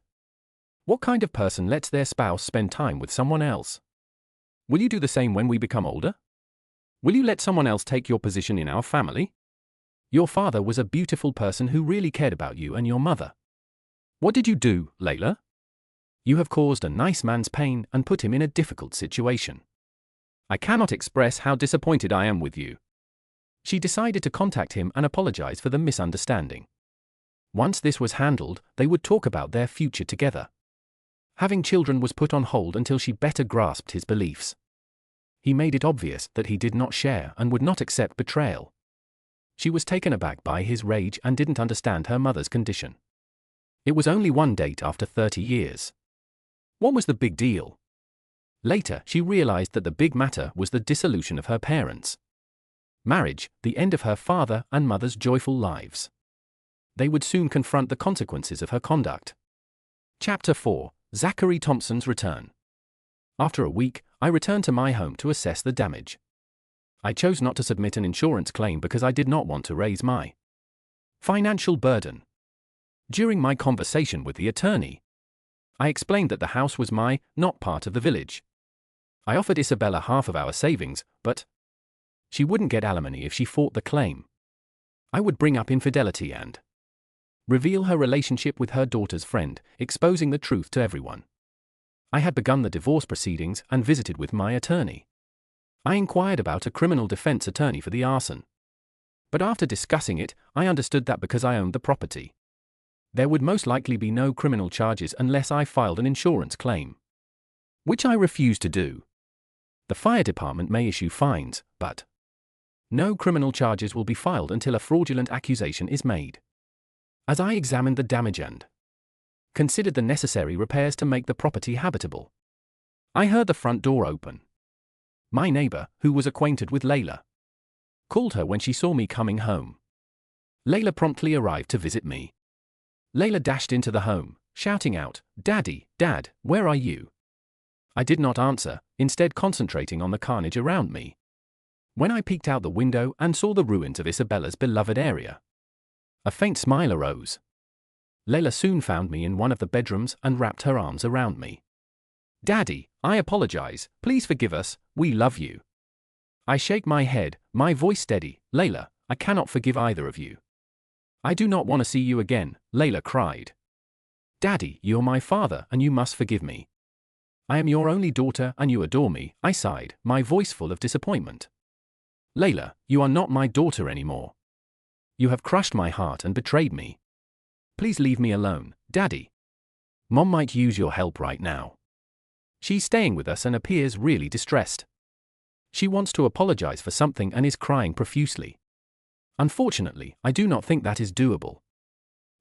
What kind of person lets their spouse spend time with someone else? Will you do the same when we become older? Will you let someone else take your position in our family? Your father was a beautiful person who really cared about you and your mother. What did you do, Layla? You have caused a nice man's pain and put him in a difficult situation. I cannot express how disappointed I am with you." She decided to contact him and apologize for the misunderstanding. Once this was handled, they would talk about their future together. Having children was put on hold until she better grasped his beliefs. He made it obvious that he did not share and would not accept betrayal. She was taken aback by his rage and didn't understand her mother's condition. It was only one date after 30 years. What was the big deal? Later, she realized that the big matter was the dissolution of her parents' marriage, the end of her father and mother's joyful lives. They would soon confront the consequences of her conduct. Chapter 4: Zachary Thompson's Return. After a week, I returned to my home to assess the damage. I chose not to submit an insurance claim because I did not want to raise my Financial burden. During my conversation with the attorney, I explained that the house was not part of the village. I offered Isabella half of our savings, but she wouldn't get alimony if she fought the claim. I would bring up infidelity and reveal her relationship with her daughter's friend, exposing the truth to everyone. I had begun the divorce proceedings and visited with my attorney. I inquired about a criminal defense attorney for the arson. But after discussing it, I understood that because I owned the property, there would most likely be no criminal charges unless I filed an insurance claim, which I refused to do. The fire department may issue fines, but no criminal charges will be filed until a fraudulent accusation is made. As I examined the damage and considered the necessary repairs to make the property habitable, I heard the front door open. My neighbor, who was acquainted with Layla, called her when she saw me coming home. Layla promptly arrived to visit me. Layla dashed into the home, shouting out, "Daddy, Dad, where are you?" I did not answer, instead concentrating on the carnage around me. When I peeked out the window and saw the ruins of Isabella's beloved area, a faint smile arose. Layla soon found me in one of the bedrooms and wrapped her arms around me. "Daddy, I apologize, please forgive us, we love you." I shake my head, my voice steady. "Layla, I cannot forgive either of you. I do not want to see you again," Layla cried. "Daddy, you're my father and you must forgive me. I am your only daughter and you adore me," I sighed, my voice full of disappointment. "Layla, you are not my daughter anymore. You have crushed my heart and betrayed me. Please leave me alone, Daddy. Mom might use your help right now. She's staying with us and appears really distressed. She wants to apologize for something and is crying profusely. Unfortunately, I do not think that is doable.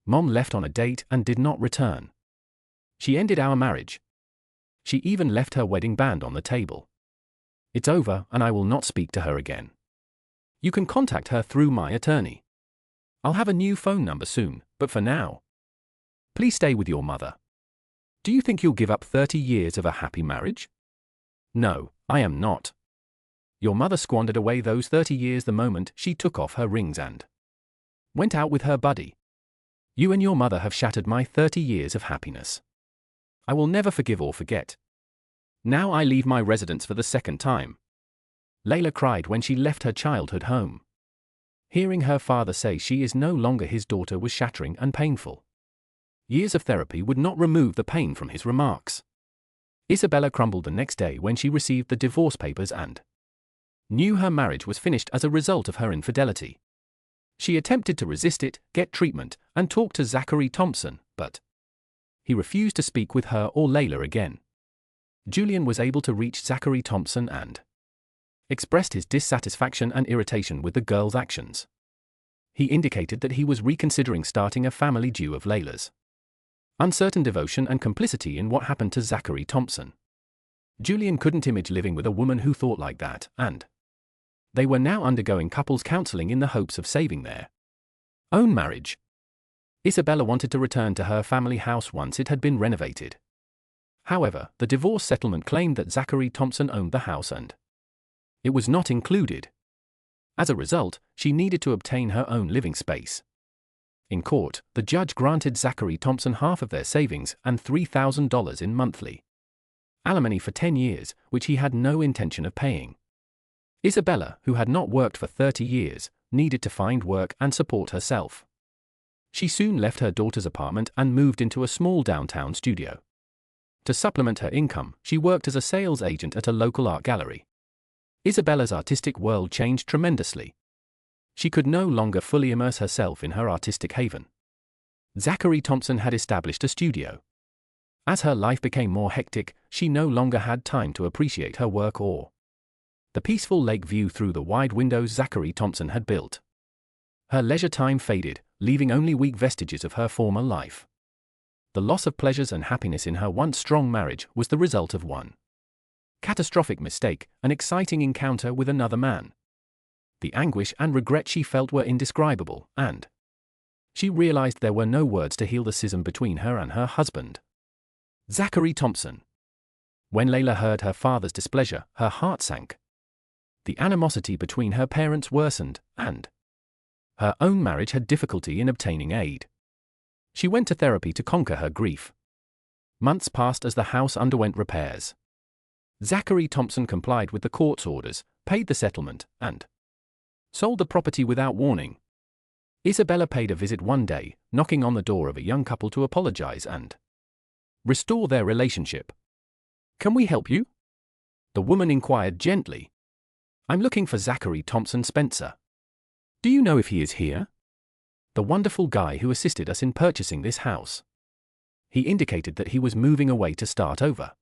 Mom left on a date and did not return. She ended our marriage. She even left her wedding band on the table. It's over and I will not speak to her again. You can contact her through my attorney. I'll have a new phone number soon, but for now, please stay with your mother. Do you think you'll give up 30 years of a happy marriage? No, I am not. Your mother squandered away those 30 years the moment she took off her rings and went out with her buddy. You and your mother have shattered my 30 years of happiness. I will never forgive or forget. Now I leave my residence for the second time." Layla cried when she left her childhood home. Hearing her father say she is no longer his daughter was shattering and painful. Years of therapy would not remove the pain from his remarks. Isabella crumbled the next day when she received the divorce papers and knew her marriage was finished as a result of her infidelity. She attempted to resist it, get treatment, and talk to Zachary Thompson, but he refused to speak with her or Layla again. Julian was able to reach Zachary Thompson and expressed his dissatisfaction and irritation with the girl's actions. He indicated that he was reconsidering starting a family due of Layla's uncertain devotion and complicity in what happened to Zachary Thompson. Julian couldn't imagine living with a woman who thought like that, and they were now undergoing couples counseling in the hopes of saving their own marriage. Isabella wanted to return to her family house once it had been renovated. However, the divorce settlement claimed that Zachary Thompson owned the house and it was not included. As a result, she needed to obtain her own living space. In court, the judge granted Zachary Thompson half of their savings and $3,000 in monthly alimony for 10 years, which he had no intention of paying. Isabella, who had not worked for 30 years, needed to find work and support herself. She soon left her daughter's apartment and moved into a small downtown studio. To supplement her income, she worked as a sales agent at a local art gallery. Isabella's artistic world changed tremendously. She could no longer fully immerse herself in her artistic haven. Zachary Thompson had established a studio. As her life became more hectic, she no longer had time to appreciate her work or the peaceful lake view through the wide windows Zachary Thompson had built. Her leisure time faded, leaving only weak vestiges of her former life. The loss of pleasures and happiness in her once strong marriage was the result of one catastrophic mistake, an exciting encounter with another man. The anguish and regret she felt were indescribable, and she realized there were no words to heal the schism between her and her husband, Zachary Thompson. When Layla heard her father's displeasure, her heart sank. The animosity between her parents worsened, and Her own marriage had difficulty in obtaining aid. She went to therapy to conquer her grief. Months passed as the house underwent repairs. Zachary Thompson complied with the court's orders, paid the settlement, and sold the property without warning. Isabella paid a visit one day, knocking on the door of a young couple to apologize and restore their relationship. "Can we help you?" the woman inquired gently. "I'm looking for Zachary Thompson Spencer. Do you know if he is here?" "The wonderful guy who assisted us in purchasing this house." He indicated that he was moving away to start over.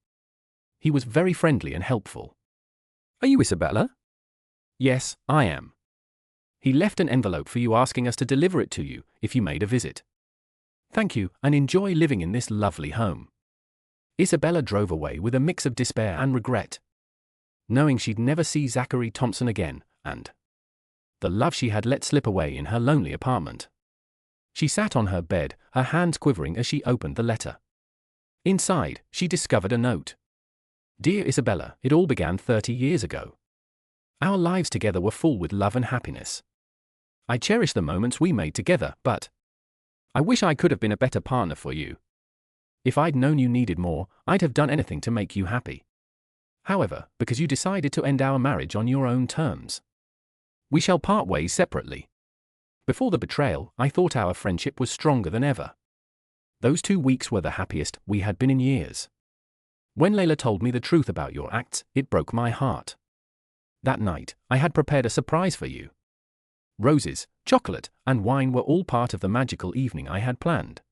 He was very friendly and helpful. "Are you Isabella?" "Yes, I am. He left an envelope for you asking us to deliver it to you if you made a visit. Thank you, and enjoy living in this lovely home." Isabella drove away with a mix of despair and regret, knowing she'd never see Zachary Thompson again, and the love she had let slip away in her lonely apartment. She sat on her bed, her hands quivering as she opened the letter. Inside, she discovered a note. "Dear Isabella, it all began 30 years ago. Our lives together were full with love and happiness. I cherish the moments we made together, but I wish I could have been a better partner for you. If I'd known you needed more, I'd have done anything to make you happy. However, because you decided to end our marriage on your own terms, we shall part ways separately. Before the betrayal, I thought our friendship was stronger than ever. Those 2 weeks were the happiest we had been in years. When Layla told me the truth about your acts, it broke my heart. That night, I had prepared a surprise for you. Roses, chocolate, and wine were all part of the magical evening I had planned.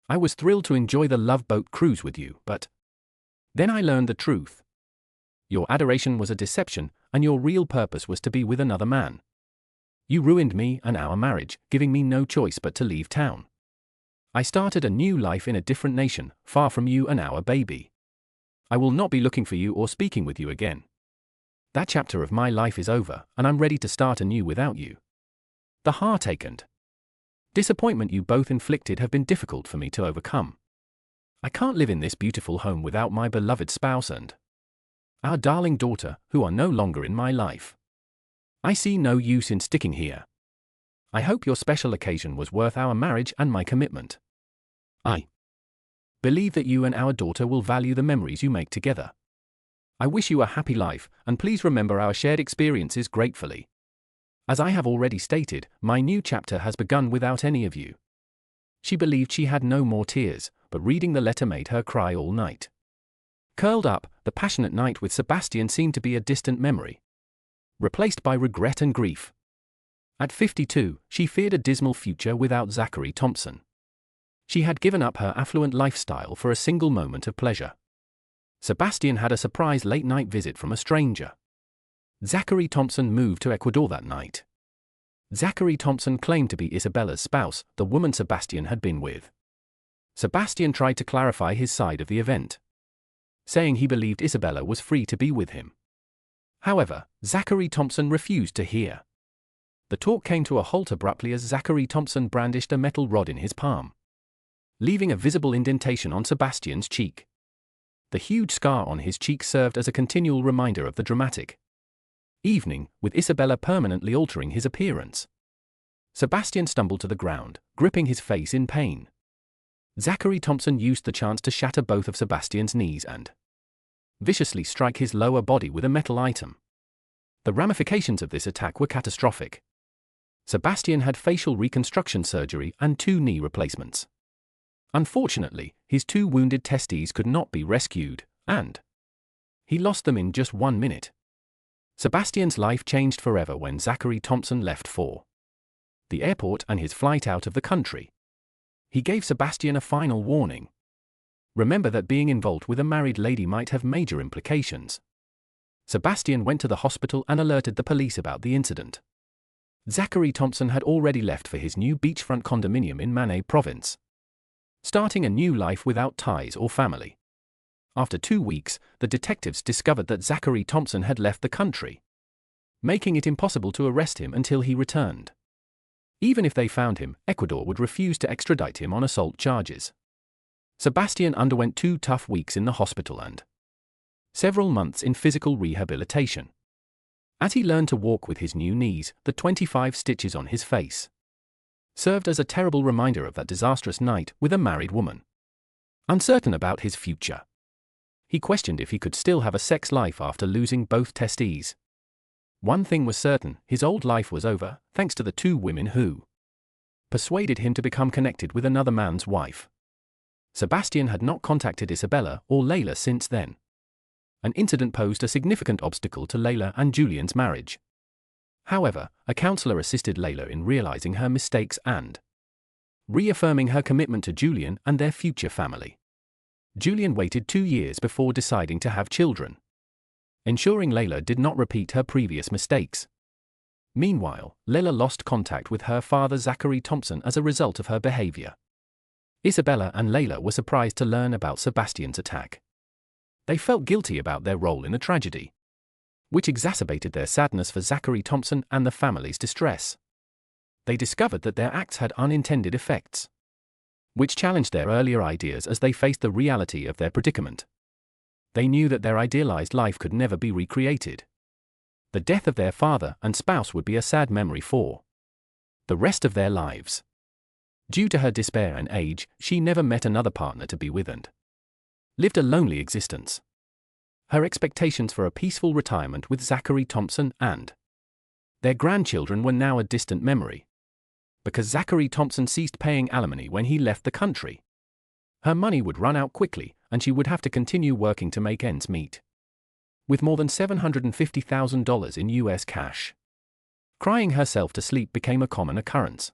I was thrilled to enjoy the Love Boat cruise with you, but then I learned the truth. Your adoration was a deception, and your real purpose was to be with another man. You ruined me and our marriage, giving me no choice but to leave town. I started a new life in a different nation, far from you and our baby. I will not be looking for you or speaking with you again. That chapter of my life is over, and I'm ready to start anew without you. The heartache and disappointment you both inflicted have been difficult for me to overcome. I can't live in this beautiful home without my beloved spouse and our darling daughter, who are no longer in my life. I see no use in sticking here. I hope your special occasion was worth our marriage and my commitment. I believe that you and our daughter will value the memories you make together. I wish you a happy life, and please remember our shared experiences gratefully. As I have already stated, my new chapter has begun without any of you." She believed she had no more tears, but reading the letter made her cry all night. Curled up, the passionate night with Sebastian seemed to be a distant memory, replaced by regret and grief. At 52, she feared a dismal future without Zachary Thompson. She had given up her affluent lifestyle for a single moment of pleasure. Sebastian had a surprise late-night visit from a stranger. Zachary Thompson moved to Ecuador that night. Zachary Thompson claimed to be Isabella's spouse, the woman Sebastian had been with. Sebastian tried to clarify his side of the event, saying he believed Isabella was free to be with him. However, Zachary Thompson refused to hear. The talk came to a halt abruptly as Zachary Thompson brandished a metal rod in his palm, leaving a visible indentation on Sebastian's cheek. The huge scar on his cheek served as a continual reminder of the dramatic evening, with Isabella permanently altering his appearance. Sebastian stumbled to the ground, gripping his face in pain. Zachary Thompson used the chance to shatter both of Sebastian's knees and viciously strike his lower body with a metal item. The ramifications of this attack were catastrophic. Sebastian had facial reconstruction surgery and 2 knee replacements. Unfortunately, his 2 wounded testes could not be rescued, and he lost them in just 1 minute. Sebastian's life changed forever when Zachary Thompson left for the airport and his flight out of the country. He gave Sebastian a final warning. Remember that being involved with a married lady might have major implications. Sebastian went to the hospital and alerted the police about the incident. Zachary Thompson had already left for his new beachfront condominium in Manay Province, starting a new life without ties or family. After 2 weeks, the detectives discovered that Zachary Thompson had left the country, making it impossible to arrest him until he returned. Even if they found him, Ecuador would refuse to extradite him on assault charges. Sebastian underwent 2 tough weeks in the hospital and several months in physical rehabilitation. As he learned to walk with his new knees, the 25 stitches on his face served as a terrible reminder of that disastrous night with a married woman. Uncertain about his future, he questioned if he could still have a sex life after losing both testes. One thing was certain, his old life was over, thanks to the two women who persuaded him to become connected with another man's wife. Sebastian had not contacted Isabella or Layla since then. An incident posed a significant obstacle to Layla and Julian's marriage. However, a counselor assisted Layla in realizing her mistakes and reaffirming her commitment to Julian and their future family. Julian waited 2 years before deciding to have children, ensuring Layla did not repeat her previous mistakes. Meanwhile, Layla lost contact with her father Zachary Thompson as a result of her behavior. Isabella and Layla were surprised to learn about Sebastian's attack. They felt guilty about their role in the tragedy, which exacerbated their sadness for Zachary Thompson and the family's distress. They discovered that their acts had unintended effects, which challenged their earlier ideas as they faced the reality of their predicament. They knew that their idealized life could never be recreated. The death of their father and spouse would be a sad memory for the rest of their lives. Due to her despair and age, she never met another partner to be with and lived a lonely existence. Her expectations for a peaceful retirement with Zachary Thompson and their grandchildren were now a distant memory, because Zachary Thompson ceased paying alimony when he left the country. Her money would run out quickly, and she would have to continue working to make ends meet. With more than $750,000 in US cash, crying herself to sleep became a common occurrence.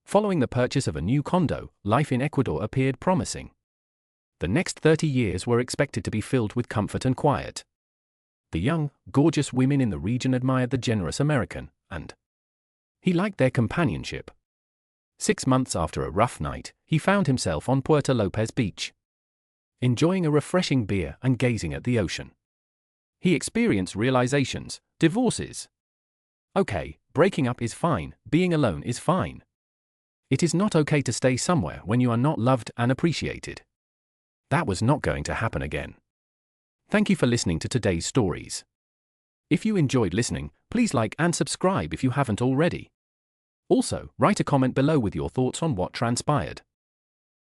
Following the purchase of a new condo, life in Ecuador appeared promising. The next 30 years were expected to be filled with comfort and quiet. The young, gorgeous women in the region admired the generous American, and he liked their companionship. 6 months after a rough night, he found himself on Puerto Lopez Beach, enjoying a refreshing beer and gazing at the ocean. He experienced realizations, divorces. Okay, breaking up is fine, being alone is fine. It is not okay to stay somewhere when you are not loved and appreciated. That was not going to happen again. Thank you for listening to today's stories. If you enjoyed listening, please like and subscribe if you haven't already. Also, write a comment below with your thoughts on what transpired.